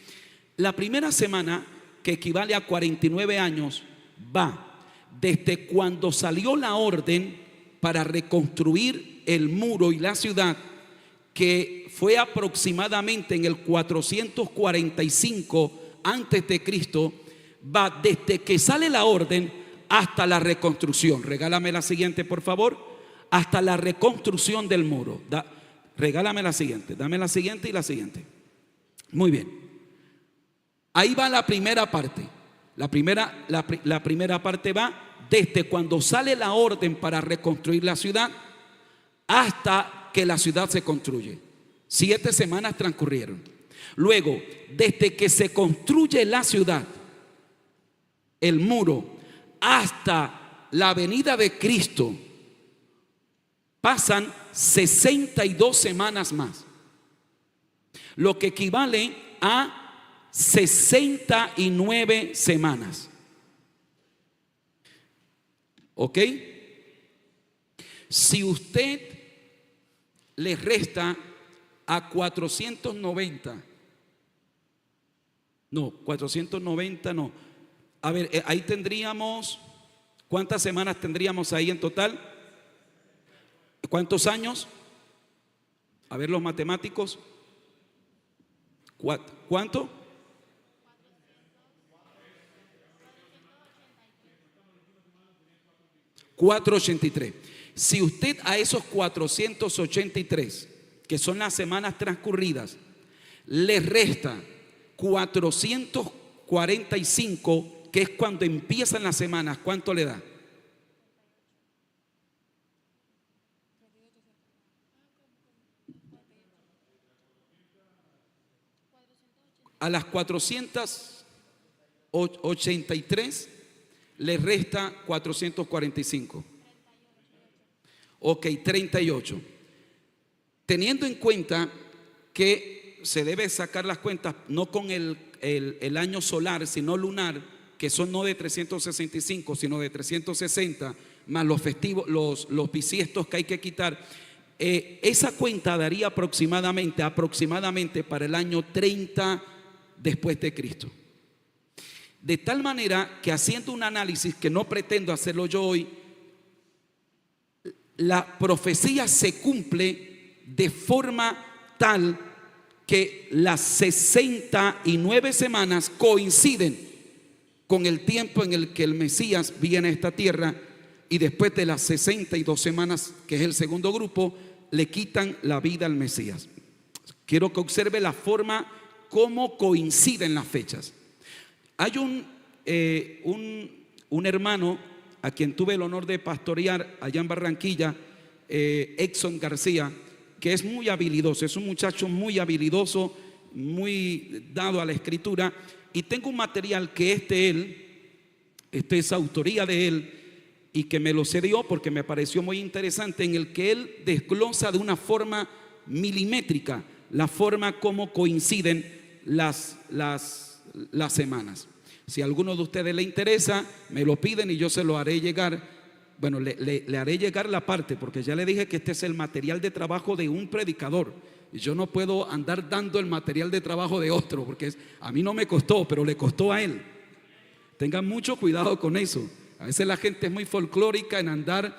La primera semana, que equivale a 49 años, va desde cuando salió la orden para reconstruir el muro y la ciudad, que fue aproximadamente en el 445 antes de Cristo. Va desde que sale la orden hasta la reconstrucción. Regálame la siguiente, por favor. Hasta la reconstrucción del muro. Regálame la siguiente. Dame la siguiente y la siguiente. Muy bien. Ahí va la primera parte. La primera parte va desde cuando sale la orden para reconstruir la ciudad hasta que la ciudad se construye. 7 semanas transcurrieron. Luego, desde que se construye la ciudad, el muro, hasta la venida de Cristo, pasan 62 semanas más, lo que equivale a 69 semanas. ¿Ok? Si usted le resta a 490 no. A ver, ahí tendríamos, ¿cuántas semanas tendríamos ahí en total? ¿Cuántos años? A ver los matemáticos. ¿Cuánto? 483. Si usted a esos 483, que son las semanas transcurridas, le resta 445, que es cuando empiezan las semanas, ¿cuánto le da? A las 483 le resta 445. Ok, 38. Teniendo en cuenta que se debe sacar las cuentas no con el año solar, sino lunar, que son no de 365, sino de 360, más los festivos, los bisiestos que hay que quitar. Esa cuenta daría aproximadamente para el año 30 después de Cristo. De tal manera que, haciendo un análisis que no pretendo hacerlo yo hoy, la profecía se cumple de forma tal que las 69 semanas coinciden con el tiempo en el que el Mesías viene a esta tierra, y después de las 62 semanas, que es el segundo grupo, le quitan la vida al Mesías. Quiero que observe la forma como coinciden las fechas. Hay un hermano a quien tuve el honor de pastorear allá en Barranquilla, Exxon García, que es muy habilidoso, es un muchacho muy habilidoso, muy dado a la escritura, y tengo un material que es autoría de él, y que me lo cedió porque me pareció muy interesante, en el que él desglosa de una forma milimétrica la forma como coinciden las semanas. Si a alguno de ustedes le interesa, me lo piden y yo se lo haré llegar. Bueno, le haré llegar la parte, porque ya le dije que este es el material de trabajo de un predicador, y yo no puedo andar dando el material de trabajo de otro, porque a mí no me costó, pero le costó a él. Tengan mucho cuidado con eso. A veces la gente es muy folclórica en andar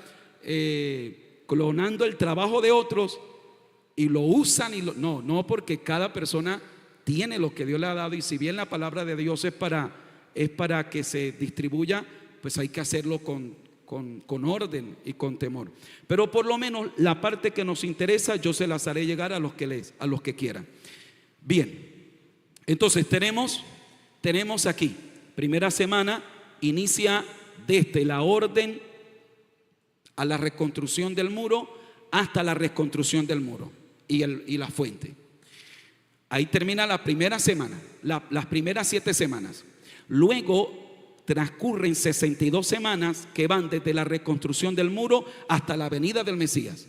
clonando el trabajo de otros y lo usan. No, porque cada persona tiene lo que Dios le ha dado, y si bien la palabra de Dios es para que se distribuya, pues hay que hacerlo con orden y con temor. Pero por lo menos la parte que nos interesa yo se las haré llegar a los que quieran. Bien, entonces tenemos aquí, primera semana inicia desde la orden a la reconstrucción del muro hasta la reconstrucción del muro y la fuente. Ahí termina la primera semana, las primeras 7 semanas. Luego transcurren 62 semanas que van desde la reconstrucción del muro hasta la venida del Mesías.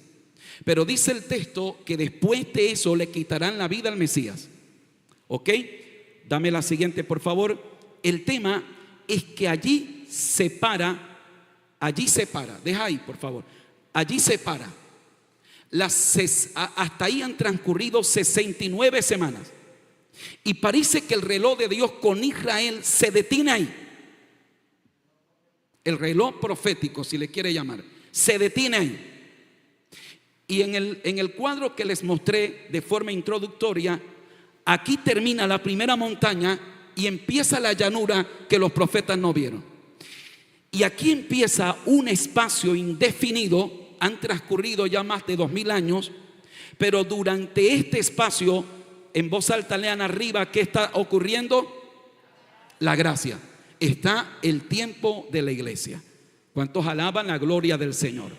Pero dice el texto que después de eso le quitarán la vida al Mesías. ¿Ok? Dame la siguiente, por favor. El tema es que allí separa, deja ahí, por favor. Allí separa. Hasta ahí han transcurrido 69 semanas. Y parece que el reloj de Dios con Israel se detiene ahí. El reloj profético, si le quiere llamar, se detiene ahí. Y en el cuadro que les mostré de forma introductoria, aquí termina la primera montaña y empieza la llanura que los profetas no vieron. Y aquí empieza un espacio indefinido. Han transcurrido ya más de 2000 años, pero durante este espacio, en voz alta lean arriba, ¿qué está ocurriendo? La gracia. Está el tiempo de la iglesia. ¿Cuántos alaban la gloria del Señor?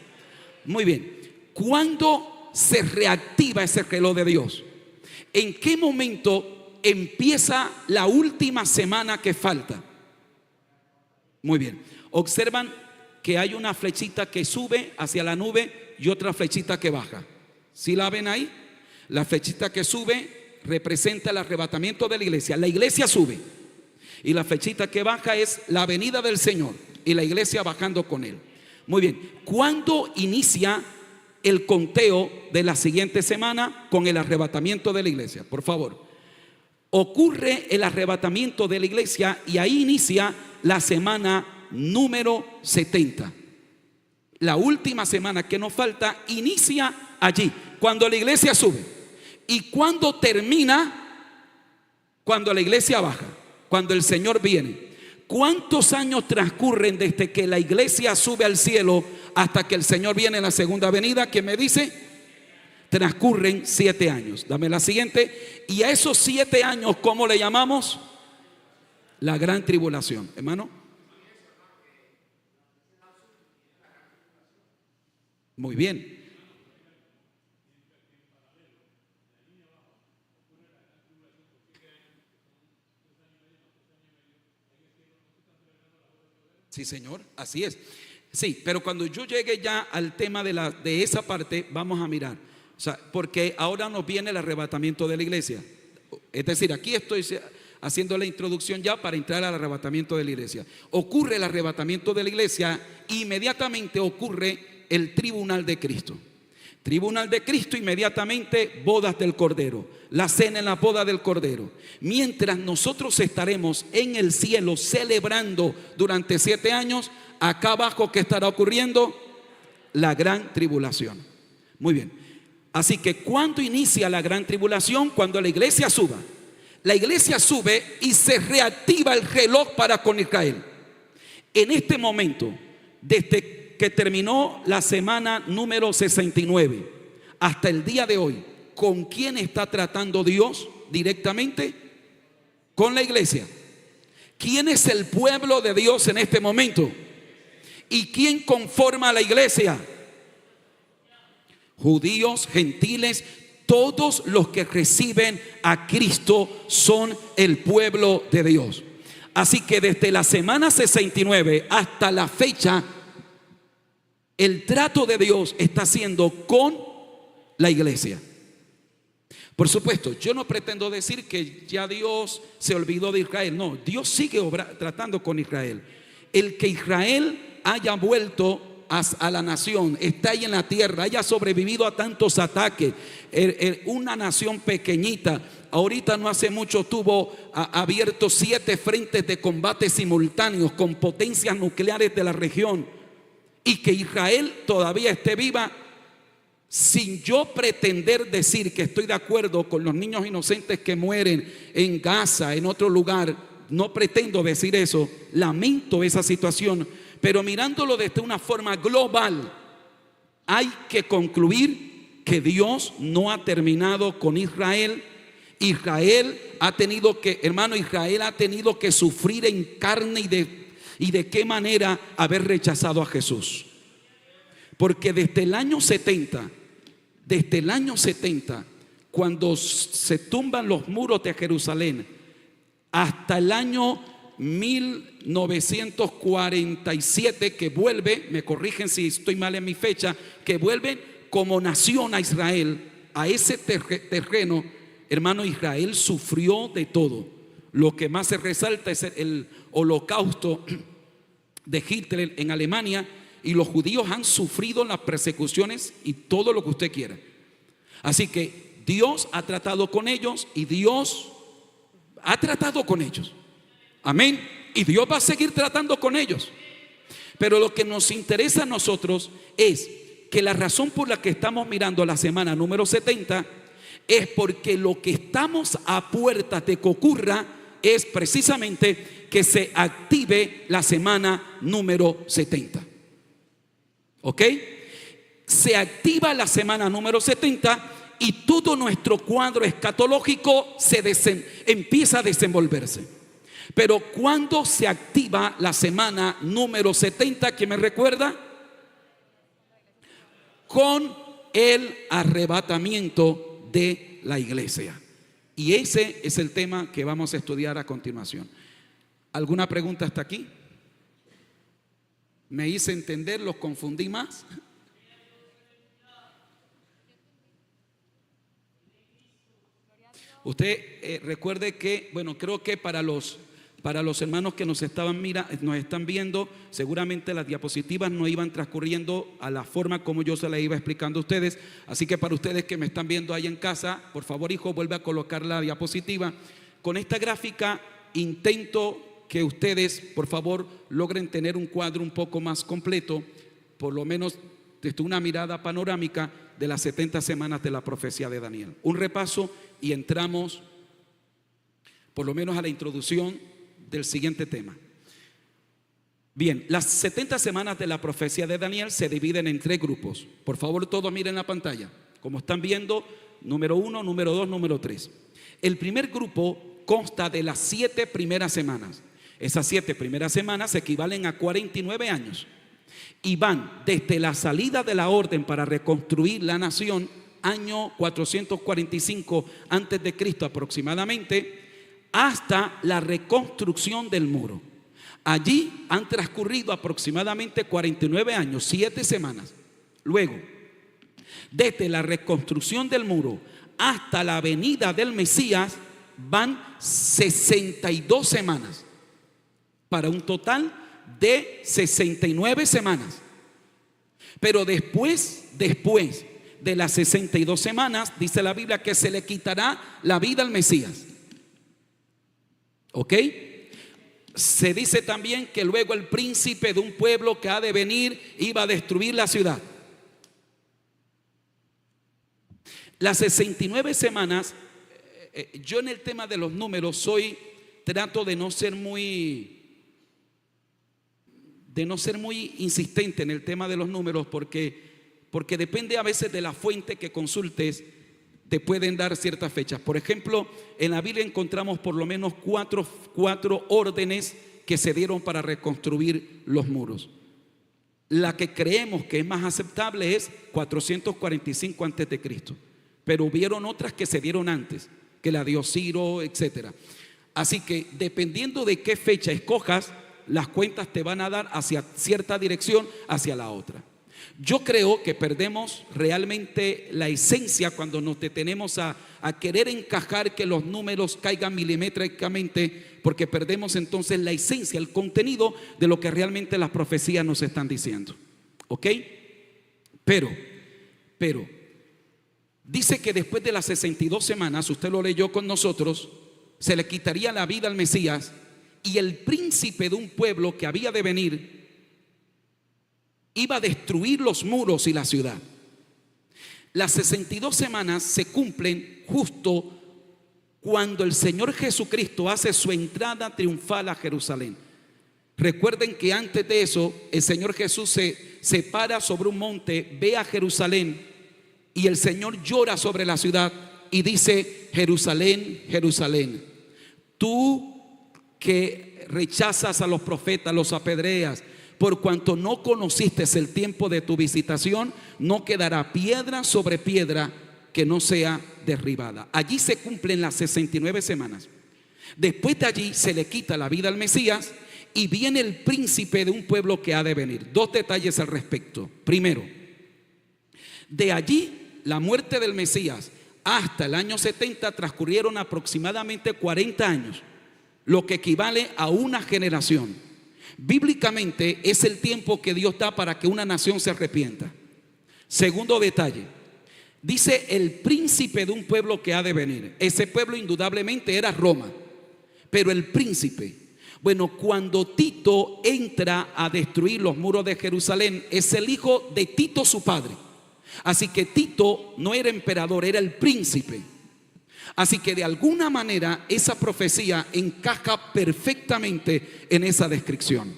Muy bien. ¿Cuándo se reactiva ese reloj de Dios? ¿En qué momento empieza la última semana que falta? Muy bien. Observan que hay una flechita que sube hacia la nube y otra flechita que baja. ¿Sí la ven ahí? La flechita que sube representa el arrebatamiento de la iglesia. La iglesia sube. Y la flechita que baja es la venida del Señor y la iglesia bajando con él. Muy bien. ¿Cuándo inicia el conteo de la siguiente semana con el arrebatamiento de la iglesia? Por favor. Ocurre el arrebatamiento de la iglesia y ahí inicia la semana número 70. La última semana que nos falta inicia allí, cuando la iglesia sube. Y cuando termina, cuando la iglesia baja, cuando el Señor viene. ¿Cuántos años transcurren desde que la iglesia sube al cielo hasta que el Señor viene en la segunda venida? ¿Quién me dice? Transcurren 7 años. Dame la siguiente. Y a esos 7 años, ¿cómo le llamamos? La gran tribulación. Hermano. Muy bien. Sí, Señor, así es. Sí, pero cuando yo llegue ya al tema de esa parte, vamos a mirar. O sea, porque ahora nos viene el arrebatamiento de la iglesia. Es decir, aquí estoy haciendo la introducción ya para entrar al arrebatamiento de la iglesia. Ocurre el arrebatamiento de la iglesia, inmediatamente ocurre el tribunal de Cristo. Tribunal de Cristo, inmediatamente bodas del Cordero, la cena en la boda del Cordero. Mientras nosotros estaremos en el cielo celebrando durante 7 años, acá abajo, ¿qué estará ocurriendo? La gran tribulación. Muy bien. Así que ¿cuándo inicia la gran tribulación? Cuando la iglesia suba. La iglesia sube y se reactiva el reloj para con Israel. En este momento, desde que terminó la semana número 69 hasta el día de hoy, ¿con quién está tratando Dios directamente? Con la iglesia. ¿Quién es el pueblo de Dios en este momento? ¿Y quién conforma a la iglesia? Judíos, gentiles, todos los que reciben a Cristo son el pueblo de Dios. Así que desde la semana 69 hasta la fecha, el trato de Dios está haciendo con la iglesia. Por supuesto, yo no pretendo decir que ya Dios se olvidó de Israel. No, Dios sigue tratando con Israel. El que Israel haya vuelto a la nación, está ahí en la tierra, haya sobrevivido a tantos ataques, una nación pequeñita, ahorita no hace mucho tuvo abierto 7 frentes de combate simultáneos con potencias nucleares de la región, y que Israel todavía esté viva, sin yo pretender decir que estoy de acuerdo con los niños inocentes que mueren en Gaza, en otro lugar. No pretendo decir eso, lamento esa situación, pero mirándolo desde una forma global, hay que concluir que Dios no ha terminado con Israel. Israel ha tenido que, hermano, Israel ha tenido que sufrir en carne y de qué manera haber rechazado a Jesús. Porque desde el año 70, cuando se tumban los muros de Jerusalén, hasta el año 1947, que vuelve, me corrigen si estoy mal en mi fecha, que vuelven como nación a Israel, a ese terreno, hermano, Israel sufrió de todo. Lo que más se resalta es el holocausto de Hitler en Alemania, y los judíos han sufrido las persecuciones y todo lo que usted quiera. Así que Dios ha tratado con ellos y Dios ha tratado con ellos. Amén. Y Dios va a seguir tratando con ellos. Pero lo que nos interesa a nosotros es que la razón por la que estamos mirando la semana número 70 es porque lo que estamos a puertas de que ocurra es precisamente que se active la semana número 70. ¿Ok? Se activa la semana número 70 y todo nuestro cuadro escatológico empieza a desenvolverse. Pero ¿cuándo se activa la semana número 70? ¿Quién me recuerda? Con el arrebatamiento de la iglesia. Y ese es el tema que vamos a estudiar a continuación. ¿Alguna pregunta hasta aquí? ¿Me hice entender? ¿Los confundí más? Usted recuerde que, bueno, creo que para los hermanos que nos están viendo, seguramente las diapositivas no iban transcurriendo a la forma como yo se las iba explicando a ustedes. Así que para ustedes que me están viendo ahí en casa, por favor, hijo, vuelve a colocar la diapositiva. Con esta gráfica intento que ustedes, por favor, logren tener un cuadro un poco más completo, por lo menos desde una mirada panorámica de las 70 semanas de la profecía de Daniel. Un repaso y entramos por lo menos a la introducción del siguiente tema. Bien, las 70 semanas de la profecía de Daniel se dividen en 3 grupos. Por favor, todos miren la pantalla. Como están viendo, número 1, número 2, número 3. El primer grupo consta de las 7 primeras semanas. Esas 7 primeras semanas equivalen a 49 años y van desde la salida de la orden para reconstruir la nación, año 445 antes de Cristo aproximadamente, hasta la reconstrucción del muro. Allí han transcurrido aproximadamente 49 años, 7 semanas. Luego, desde la reconstrucción del muro hasta la venida del Mesías, van 62 semanas, para un total de 69 semanas. Pero después de las 62 semanas, dice la Biblia que se le quitará la vida al Mesías. ¿Ok? Se dice también que luego el príncipe de un pueblo que ha de venir iba a destruir la ciudad. Las 69 semanas, yo en el tema de los números trato de no ser muy insistente en el tema de los números, porque depende a veces de la fuente que consultes, te pueden dar ciertas fechas. Por ejemplo, en la Biblia encontramos por lo menos cuatro órdenes que se dieron para reconstruir los muros. La que creemos que es más aceptable es 445 antes de Cristo, pero hubieron otras que se dieron antes, que la dio Ciro, etc. Así que dependiendo de qué fecha escojas, las cuentas te van a dar hacia cierta dirección, hacia la otra. Yo creo que perdemos realmente la esencia cuando nos detenemos a querer encajar que los números caigan milimétricamente, porque perdemos entonces la esencia, el contenido de lo que realmente las profecías nos están diciendo. ¿Ok? Pero dice que después de las 62 semanas, usted lo leyó con nosotros, se le quitaría la vida al Mesías, y el príncipe de un pueblo que había de venir iba a destruir los muros y la ciudad. Las 62 semanas se cumplen justo cuando el Señor Jesucristo hace su entrada triunfal a Jerusalén. Recuerden que antes de eso el Señor Jesús se para sobre un monte, ve a Jerusalén, y el Señor llora sobre la ciudad y dice: Jerusalén, Jerusalén, tú que rechazas a los profetas, los apedreas, por cuanto no conociste el tiempo de tu visitación, no quedará piedra sobre piedra que no sea derribada. Allí se cumplen las 69 semanas. Después de allí se le quita la vida al Mesías y viene el príncipe de un pueblo que ha de venir. Dos detalles al respecto. Primero, de allí, la muerte del Mesías hasta el año 70 transcurrieron aproximadamente 40 años, lo que equivale a una generación. Bíblicamente es el tiempo que Dios da para que una nación se arrepienta. Segundo detalle, dice el príncipe de un pueblo que ha de venir. Ese pueblo indudablemente era Roma, pero el príncipe, bueno, cuando Tito entra a destruir los muros de Jerusalén, es el hijo de Tito su padre. Así que Tito no era emperador, era el príncipe. Así que de alguna manera esa profecía encaja perfectamente en esa descripción.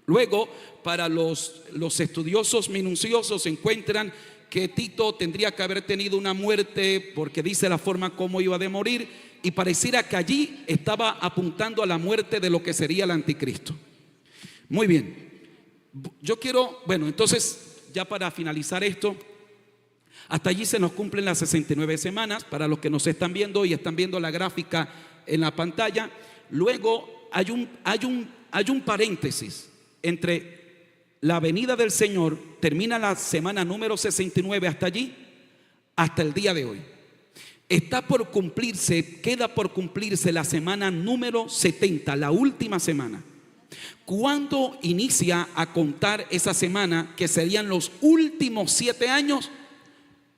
Luego, para los estudiosos minuciosos encuentran que Tito tendría que haber tenido una muerte, porque dice la forma como iba de morir, y pareciera que allí estaba apuntando a la muerte de lo que sería el anticristo. Muy bien, yo quiero, bueno, entonces ya para finalizar esto, hasta allí se nos cumplen las 69 semanas para los que nos están viendo y están viendo la gráfica en la pantalla. Luego hay un paréntesis entre la venida del Señor, termina la semana número 69 hasta allí, hasta el día de hoy. Queda por cumplirse la semana número 70, la última semana. ¿Cuándo inicia a contar esa semana, que serían los últimos 7 años?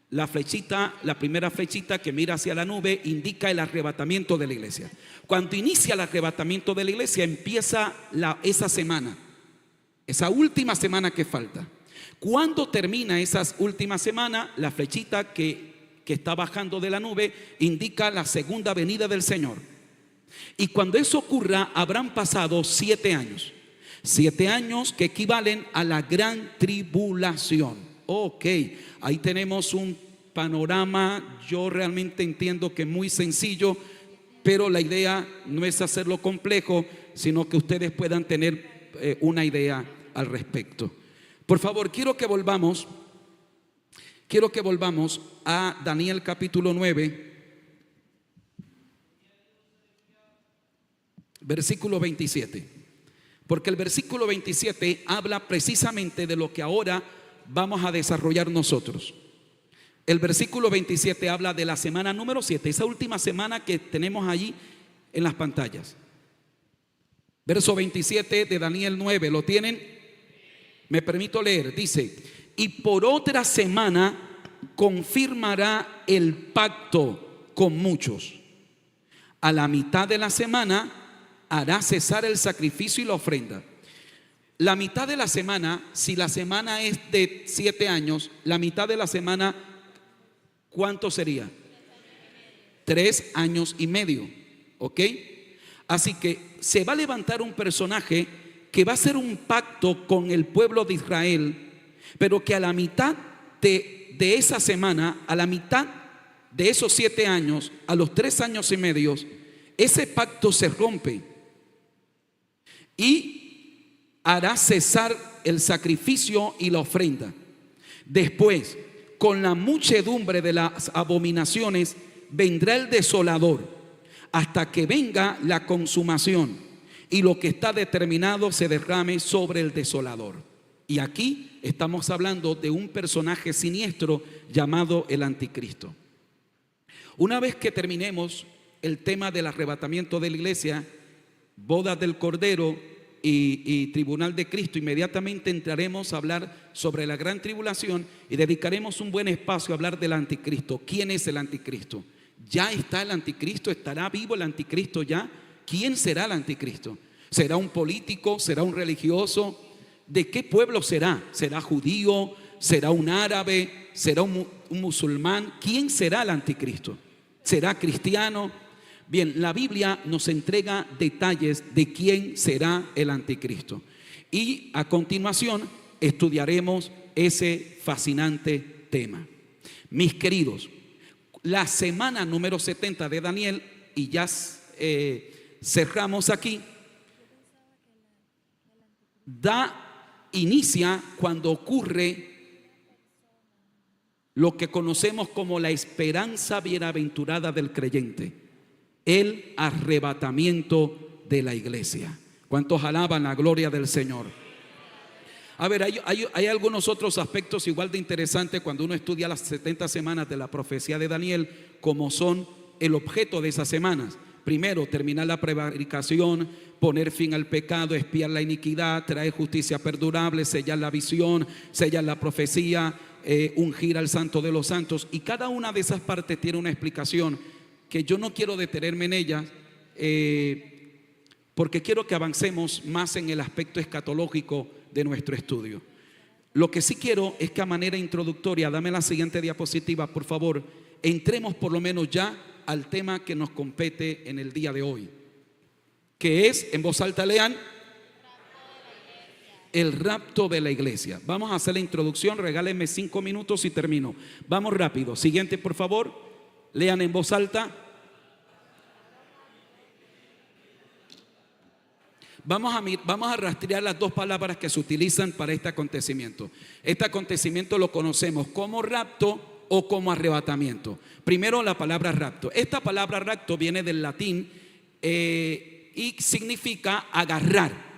La flechita, la primera flechita que mira hacia la nube, indica el arrebatamiento de la iglesia. Cuando inicia el arrebatamiento de la iglesia, empieza esa semana, esa última semana que falta. Cuando termina esa última semana, la flechita que está bajando de la nube indica la segunda venida del Señor. Y cuando eso ocurra, habrán pasado 7 años. 7 años que equivalen a la gran tribulación. Ok, ahí tenemos un panorama, yo realmente entiendo que muy sencillo, pero la idea no es hacerlo complejo, sino que ustedes puedan tener una idea al respecto. Por favor, quiero que volvamos a Daniel capítulo 9, versículo 27. porque el versículo 27 habla precisamente de lo que ahora vamos a desarrollar nosotros. El versículo 27 habla de la semana número 7, esa última semana que tenemos allí en las pantallas. Verso 27 de Daniel 9, ¿lo tienen? Me permito leer, dice: y por otra semana confirmará el pacto con muchos. A la mitad de la semana hará cesar el sacrificio y la ofrenda. La mitad de la semana, si la semana es de 7 años, la mitad de la semana, ¿cuánto sería? 3 años y medio, ¿ok? Así que se va a levantar un personaje que va a hacer un pacto con el pueblo de Israel, pero que a la mitad de esa semana, a la mitad de esos 7 años, a los 3 años y medio, ese pacto se rompe y hará cesar el sacrificio y la ofrenda. Después, con la muchedumbre de las abominaciones, vendrá el desolador, hasta que venga la consumación y lo que está determinado se derrame sobre el desolador. Y aquí estamos hablando de un personaje siniestro llamado el anticristo. Una vez que terminemos el tema del arrebatamiento de la iglesia, bodas del Cordero y tribunal de Cristo, inmediatamente entraremos a hablar sobre la gran tribulación y dedicaremos un buen espacio a hablar del anticristo. ¿Quién es el anticristo? ¿Ya está el anticristo? ¿Estará vivo el anticristo ya? ¿Quién será el anticristo? ¿Será un político? ¿Será un religioso? ¿De qué pueblo será? ¿Será judío? ¿Será un árabe? ¿Será un musulmán? ¿Quién será el anticristo? ¿Será cristiano? Bien, la Biblia nos entrega detalles de quién será el anticristo. Y a continuación estudiaremos ese fascinante tema. Mis queridos, la semana número 70 de Daniel, y ya cerramos aquí, inicia cuando ocurre lo que conocemos como la esperanza bienaventurada del creyente, el arrebatamiento de la iglesia. ¿Cuántos alaban la gloria del Señor? A ver, hay algunos otros aspectos igual de interesantes cuando uno estudia las 70 semanas de la profecía de Daniel, como son el objeto de esas semanas. Primero, terminar la prevaricación, poner fin al pecado, expiar la iniquidad, traer justicia perdurable, sellar la visión, sellar la profecía, ungir al santo de los santos. Y cada una de esas partes tiene una explicación que yo no quiero detenerme en ellas, porque quiero que avancemos más en el aspecto escatológico de nuestro estudio. Lo que sí quiero es que a manera introductoria, dame la siguiente diapositiva, por favor, entremos por lo menos ya al tema que nos compete en el día de hoy, que es, en voz alta lean, el rapto de la iglesia. Vamos a hacer la introducción, regálenme 5 minutos y termino. Vamos rápido, siguiente por favor, lean en voz alta. Vamos a rastrear las dos palabras que se utilizan para este acontecimiento. Este acontecimiento lo conocemos como rapto o como arrebatamiento. Primero la palabra rapto. Esta palabra rapto viene del latín y significa agarrar.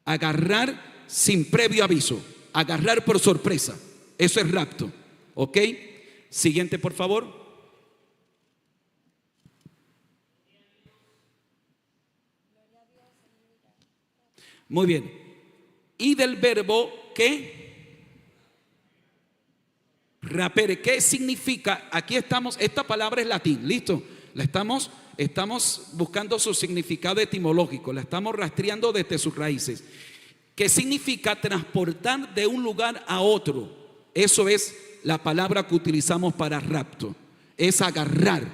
Agarrar sin previo aviso. Agarrar por sorpresa. Eso es rapto. ¿Ok? Siguiente por favor. Muy bien. Y del verbo ¿qué? Rapere. ¿Qué significa? Aquí estamos, esta palabra es latín, ¿listo? La estamos buscando su significado etimológico, la estamos rastreando desde sus raíces. ¿Qué significa? Transportar de un lugar a otro. Eso es la palabra que utilizamos para rapto. Es agarrar,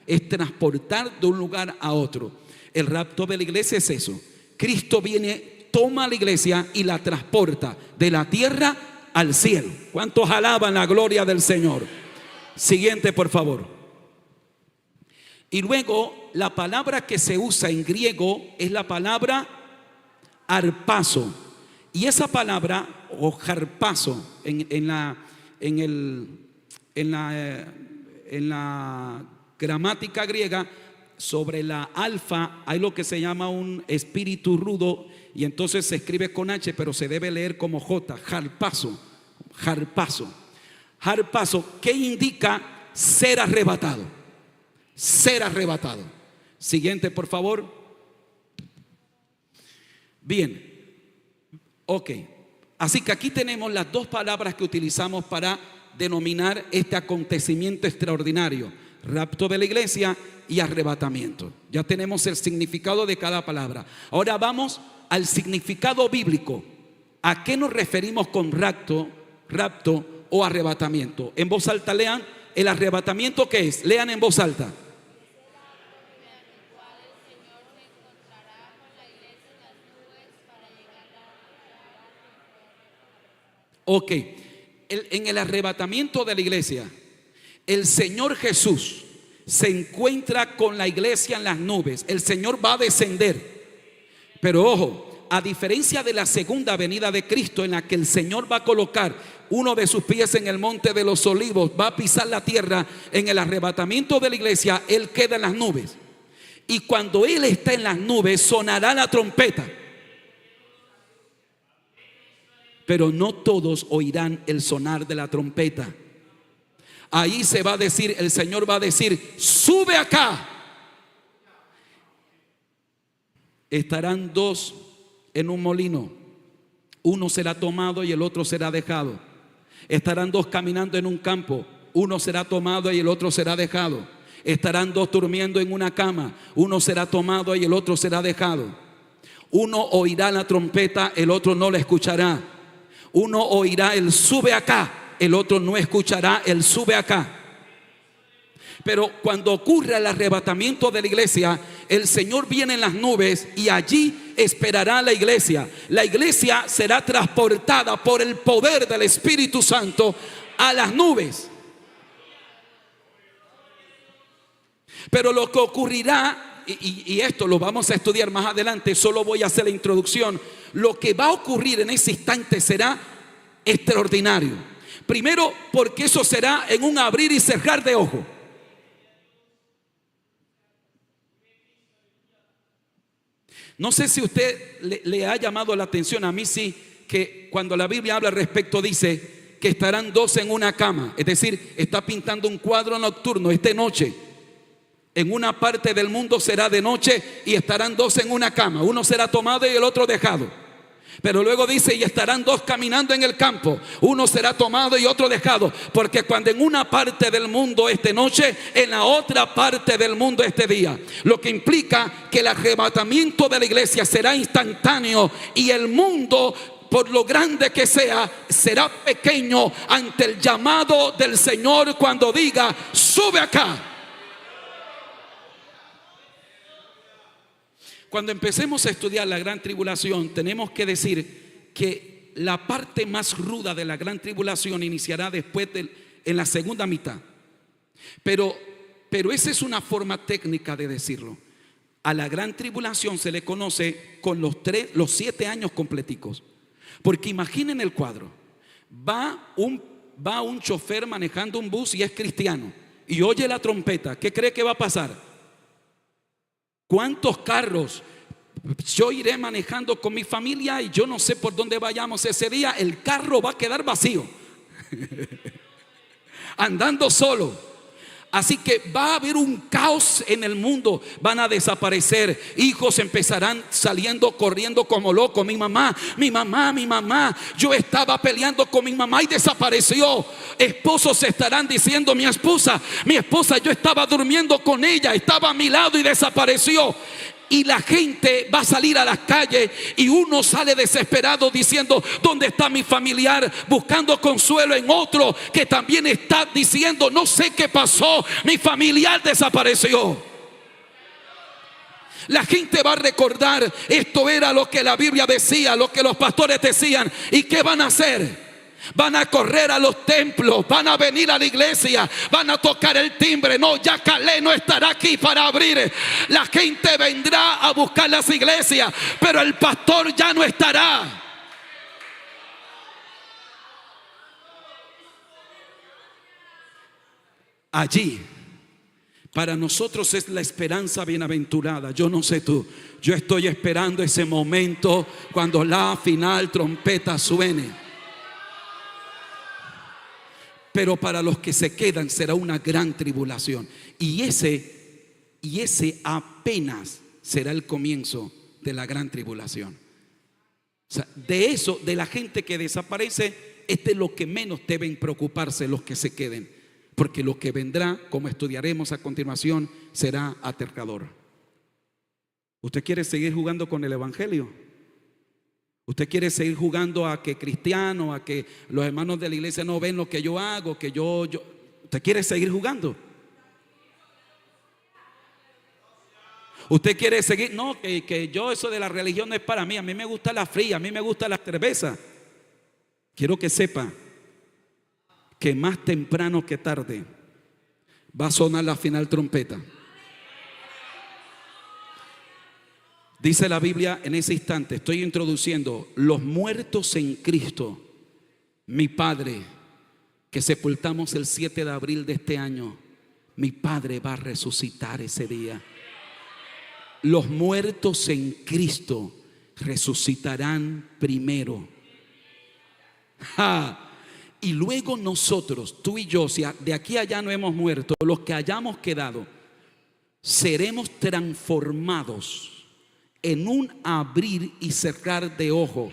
es transportar de un lugar a otro. El rapto de la iglesia es eso. Cristo viene, toma a la iglesia y la transporta de la tierra al cielo. ¿Cuántos alaban la gloria del Señor? Siguiente por favor. Y luego la palabra que se usa en griego es la palabra harpazo. Y esa palabra o harpazo en la gramática griega sobre la alfa hay lo que se llama un espíritu rudo, y entonces se escribe con H, pero se debe leer como J, harpazo, harpazo. Harpazo, que indica ser arrebatado, ser arrebatado. Siguiente, por favor. Bien, ok. Así que aquí tenemos las dos palabras que utilizamos para denominar este acontecimiento extraordinario: rapto de la iglesia y arrebatamiento. Ya tenemos el significado de cada palabra. Ahora vamos al significado bíblico. ¿A qué nos referimos con rapto o arrebatamiento? En voz alta lean. ¿El arrebatamiento qué es? Lean en voz alta. Ok, en el arrebatamiento de la iglesia, el Señor Jesús se encuentra con la iglesia en las nubes. El Señor va a descender. Pero ojo, a diferencia de la segunda venida de Cristo, en la que el Señor va a colocar uno de sus pies en el monte de los olivos, va a pisar la tierra, en el arrebatamiento de la iglesia, Él queda en las nubes. Y cuando Él está en las nubes, sonará la trompeta. Pero no todos oirán el sonar de la trompeta. Ahí se va a decir, el Señor va a decir: sube acá. Estarán dos en un molino, uno será tomado y el otro será dejado. Estarán dos caminando en un campo, uno será tomado y el otro será dejado. Estarán dos durmiendo en una cama, uno será tomado y el otro será dejado. Uno oirá la trompeta, el otro no la escuchará. Uno oirá el sube acá, el otro no escuchará el sube acá. Pero cuando ocurra el arrebatamiento de la iglesia, el Señor viene en las nubes y allí esperará a la iglesia. La iglesia será transportada por el poder del Espíritu Santo a las nubes. Pero lo que ocurrirá, y esto lo vamos a estudiar más adelante, solo voy a hacer la introducción. Lo que va a ocurrir en ese instante será extraordinario. Primero, porque eso será en un abrir y cerrar de ojos. No sé si usted le ha llamado la atención, a mí sí, que cuando la Biblia habla al respecto dice que estarán dos en una cama. Es decir, está pintando un cuadro nocturno, es de noche. En una parte del mundo será de noche y estarán dos en una cama. Uno será tomado y el otro dejado. Pero luego dice: y estarán dos caminando en el campo, uno será tomado y otro dejado. Porque cuando en una parte del mundo es de noche, en la otra parte del mundo es de día. Lo que implica que el arrebatamiento de la iglesia será instantáneo y el mundo, por lo grande que sea, será pequeño ante el llamado del Señor cuando diga: sube acá. Cuando empecemos a estudiar la gran tribulación, tenemos que decir que la parte más ruda de la gran tribulación iniciará después en la segunda mitad. Pero esa es una forma técnica de decirlo. A la gran tribulación se le conoce con los 7 años completicos. Porque imaginen el cuadro. Va un chofer manejando un bus y es cristiano y oye la trompeta. ¿Qué cree que va a pasar? ¿Cuántos carros? Yo iré manejando con mi familia y yo no sé por dónde vayamos ese día. El carro va a quedar vacío, andando solo. Así que va a haber un caos en el mundo. Van a desaparecer. Hijos empezarán saliendo corriendo como locos. Mi mamá. Yo estaba peleando con mi mamá y desapareció. Esposos estarán diciendo: mi esposa, yo estaba durmiendo con ella, estaba a mi lado y desapareció. Y la gente va a salir a las calles y uno sale desesperado diciendo: ¿dónde está mi familiar? Buscando consuelo en otro que también está diciendo: no sé qué pasó, mi familiar desapareció. La gente va a recordar: esto era lo que la Biblia decía, lo que los pastores decían. ¿Y qué van a hacer? Van a correr a los templos, van a venir a la iglesia, van a tocar el timbre. No, ya Calé no estará aquí para abrir. La gente vendrá a buscar las iglesias, pero el pastor ya no estará. Allí Para nosotros es la esperanza bienaventurada. Yo no sé tú, yo estoy esperando ese momento cuando la final trompeta suene. Pero para los que se quedan será una gran tribulación. Y ese apenas será el comienzo de la gran tribulación. O sea, de eso, de la gente que desaparece, es de lo que menos deben preocuparse los que se queden. Porque lo que vendrá, como estudiaremos a continuación, será aterrador. ¿Usted quiere seguir jugando con el evangelio? ¿Usted quiere seguir jugando a que cristiano, a que los hermanos de la iglesia no ven lo que yo hago, que yo? ¿Usted quiere seguir jugando? ¿Usted quiere seguir? No, que yo, eso de la religión no es para mí. A mí me gusta la fría, a mí me gusta la cerveza. Quiero que sepa que más temprano que tarde va a sonar la final trompeta. Dice la Biblia en ese instante, estoy introduciendo: los muertos en Cristo, mi Padre, que sepultamos el 7 de abril de este año, mi Padre va a resucitar ese día. Los muertos en Cristo resucitarán primero. ¡Ja! Y luego nosotros, tú y yo, si de aquí a allá no hemos muerto, los que hayamos quedado, seremos transformados en un abrir y cerrar de ojo.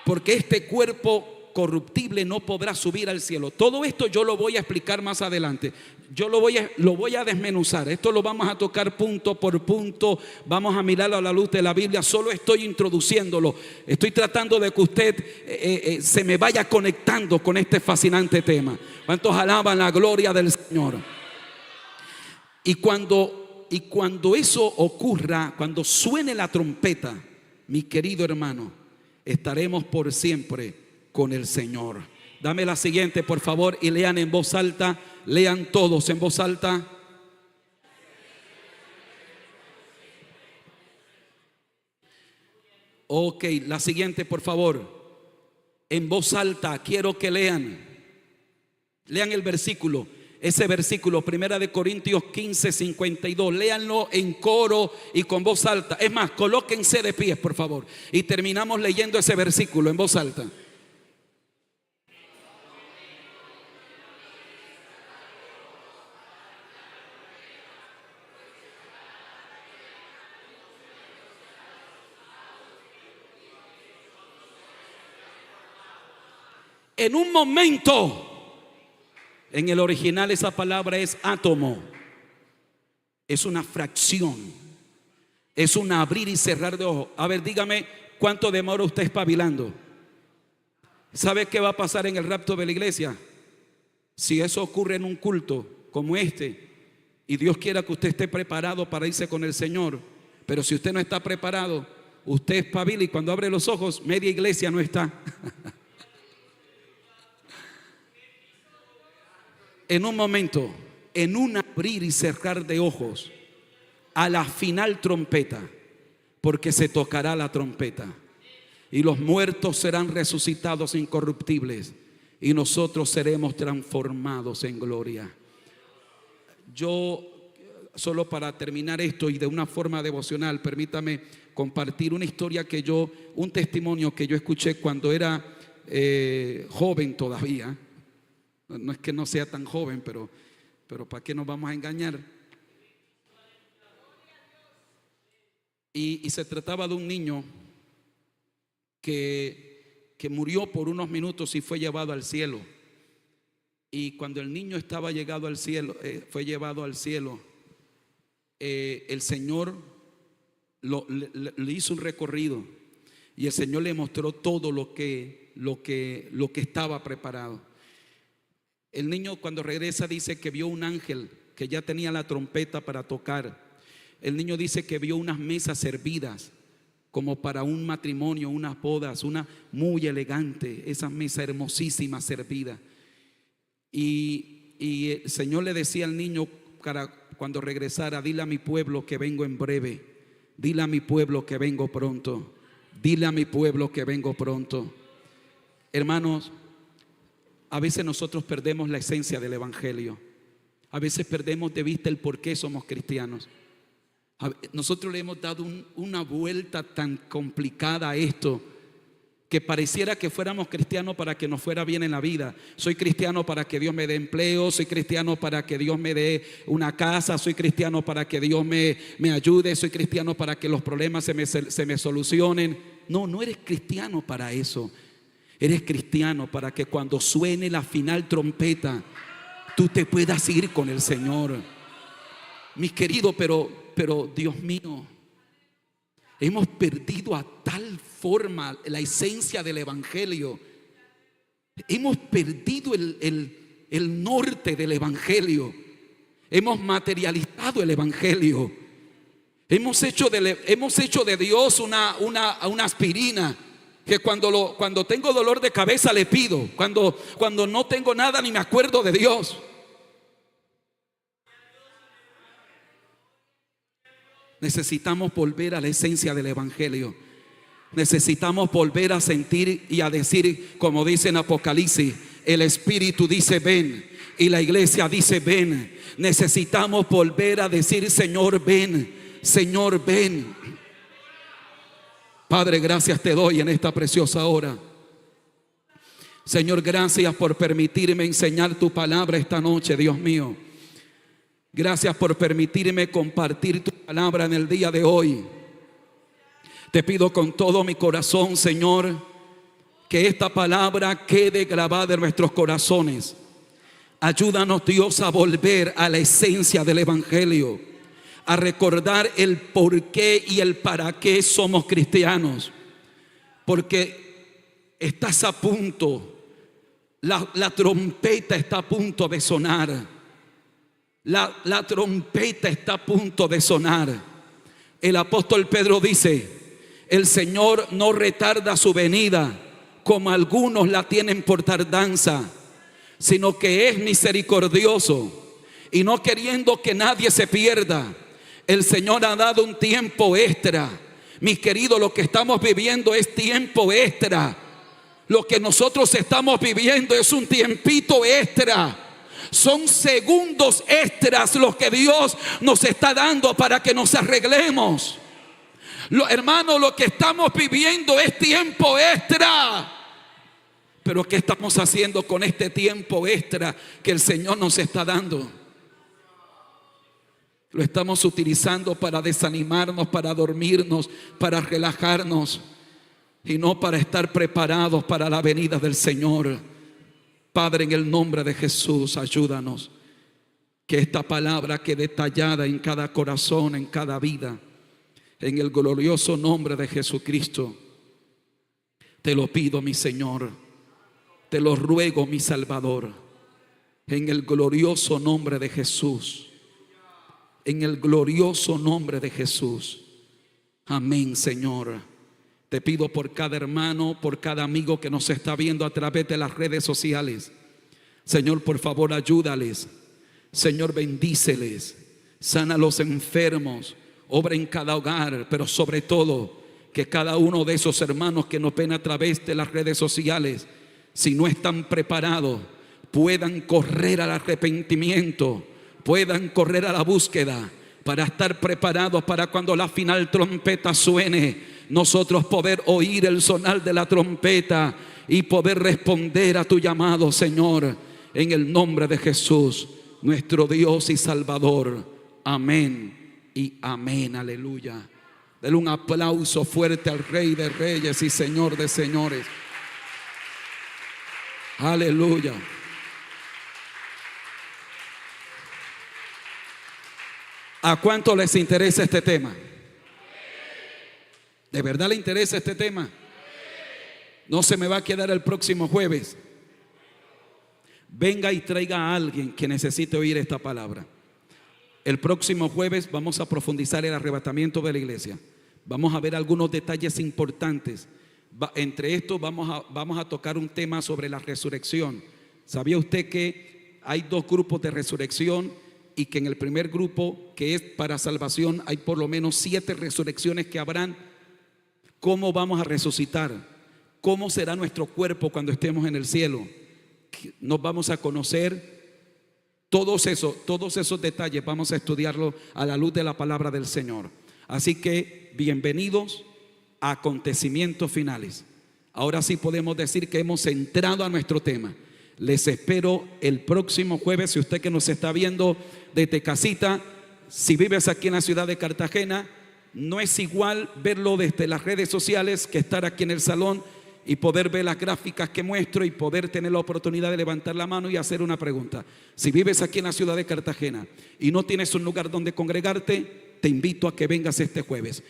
Porque este cuerpo corruptible no podrá subir al cielo. Todo esto yo lo voy a explicar más adelante. Yo lo voy a desmenuzar. Esto lo vamos a tocar punto por punto. Vamos a mirarlo a la luz de la Biblia. Solo estoy introduciéndolo. Estoy tratando de que usted se me vaya conectando con este fascinante tema. ¿Cuántos alaban la gloria del Señor? Y cuando eso ocurra, cuando suene la trompeta, mi querido hermano, estaremos por siempre con el Señor. Dame la siguiente, por favor, y lean en voz alta. Lean todos en voz alta. Ok, la siguiente, por favor. En voz alta, quiero que lean. Lean el versículo. Ese versículo, 1 Corintios 15:52. Léanlo en coro y con voz alta. Es más, colóquense de pies, por favor. Y terminamos leyendo ese versículo en voz alta. En un momento, en el original esa palabra es átomo, es una fracción, es un abrir y cerrar de ojos. A ver, dígame, ¿cuánto demora usted espabilando? ¿Sabe qué va a pasar en el rapto de la iglesia? Si eso ocurre en un culto como este, y Dios quiera que usted esté preparado para irse con el Señor, pero si usted no está preparado, usted espabila y cuando abre los ojos, media iglesia no está. En un momento, en un abrir y cerrar de ojos, a la final trompeta, porque se tocará la trompeta y los muertos serán resucitados incorruptibles y nosotros seremos transformados en gloria. Yo, solo para terminar esto y de una forma devocional, permítame compartir una historia un testimonio que yo escuché cuando era joven todavía. No es que no sea tan joven, pero ¿para qué nos vamos a engañar? Y se trataba de un niño que murió por unos minutos y fue llevado al cielo. Y cuando el niño estaba llegado al cielo, fue llevado al cielo, el Señor le hizo un recorrido y el Señor le mostró todo lo que estaba preparado. El niño cuando regresa dice que vio un ángel que ya tenía la trompeta para tocar. El niño dice que vio unas mesas servidas como para un matrimonio, unas bodas, una muy elegante, esa mesa hermosísima servida. Y el Señor le decía al niño cuando regresara: dile a mi pueblo que vengo en breve, dile a mi pueblo que vengo pronto, dile a mi pueblo que vengo pronto. Hermanos, a veces nosotros perdemos la esencia del evangelio. A veces perdemos de vista el por qué somos cristianos. Nosotros le hemos dado una vuelta tan complicada a esto, que pareciera que fuéramos cristianos para que nos fuera bien en la vida. Soy cristiano para que Dios me dé empleo, soy cristiano para que Dios me dé una casa, soy cristiano para que Dios me ayude, soy cristiano para que los problemas se me solucionen. No, no eres cristiano para eso. Eres cristiano para que cuando suene la final trompeta, tú te puedas ir con el Señor. Mis queridos, pero Dios mío, hemos perdido a tal forma la esencia del evangelio. Hemos perdido el norte del evangelio. Hemos materializado el evangelio. Hemos hecho de Dios una aspirina, que cuando tengo dolor de cabeza le pido. Cuando no tengo nada ni me acuerdo de Dios. Necesitamos volver a la esencia del evangelio. Necesitamos volver a sentir y a decir, como dice en Apocalipsis, el Espíritu dice ven y la iglesia dice ven. Necesitamos volver a decir, Señor ven, Señor ven. Padre, gracias te doy en esta preciosa hora. Señor, gracias por permitirme enseñar tu palabra esta noche, Dios mío. Gracias por permitirme compartir tu palabra en el día de hoy. Te pido con todo mi corazón, Señor, que esta palabra quede grabada en nuestros corazones. Ayúdanos, Dios, a volver a la esencia del evangelio, a recordar el por qué y el para qué somos cristianos. Porque estás a punto, la trompeta está a punto de sonar. La trompeta está a punto de sonar. El apóstol Pedro dice: el Señor no retarda su venida, como algunos la tienen por tardanza, sino que es misericordioso, y no queriendo que nadie se pierda, el Señor ha dado un tiempo extra. Mis queridos, lo que estamos viviendo es tiempo extra. Lo que nosotros estamos viviendo es un tiempito extra. Son segundos extras los que Dios nos está dando para que nos arreglemos. Hermano, lo que estamos viviendo es tiempo extra. Pero ¿qué estamos haciendo con este tiempo extra que el Señor nos está dando? Lo estamos utilizando para desanimarnos, para dormirnos, para relajarnos, y no para estar preparados para la venida del Señor. Padre, en el nombre de Jesús, ayúdanos. Que esta palabra quede tallada en cada corazón, en cada vida. En el glorioso nombre de Jesucristo. Te lo pido, mi Señor. Te lo ruego, mi Salvador. En el glorioso nombre de Jesús. En el glorioso nombre de Jesús. Amén, Señor. Te pido por cada hermano, por cada amigo que nos está viendo a través de las redes sociales. Señor, por favor, ayúdales. Señor, bendíceles. Sana a los enfermos. Obra en cada hogar, pero sobre todo que cada uno de esos hermanos que nos ven a través de las redes sociales, si no están preparados, puedan correr al arrepentimiento, puedan correr a la búsqueda, para estar preparados para cuando la final trompeta suene, nosotros poder oír el sonar de la trompeta y poder responder a tu llamado, Señor, en el nombre de Jesús, nuestro Dios y Salvador. Amén y amén. Aleluya. Denle un aplauso fuerte al Rey de Reyes y Señor de Señores. Aleluya. ¿A cuánto les interesa este tema? ¿De verdad le interesa este tema? No se me va a quedar el próximo jueves. Venga y traiga a alguien que necesite oír esta palabra. El próximo jueves vamos a profundizar el arrebatamiento de la iglesia. Vamos a ver algunos detalles importantes. Entre estos vamos a tocar un tema sobre la resurrección. ¿Sabía usted que hay dos grupos de resurrección? Y que en el primer grupo, que es para salvación, hay por lo menos 7 resurrecciones que habrán. ¿Cómo vamos a resucitar? ¿Cómo será nuestro cuerpo cuando estemos en el cielo? Nos vamos a conocer Todos esos detalles vamos a estudiarlo a la luz de la palabra del Señor. Así que bienvenidos a acontecimientos finales. Ahora sí podemos decir que hemos entrado a nuestro tema. Les espero el próximo jueves. Si usted que nos está viendo desde casita, si vives aquí en la ciudad de Cartagena, no es igual verlo desde las redes sociales que estar aquí en el salón y poder ver las gráficas que muestro y poder tener la oportunidad de levantar la mano y hacer una pregunta. Si vives aquí en la ciudad de Cartagena y no tienes un lugar donde congregarte, te invito a que vengas este jueves.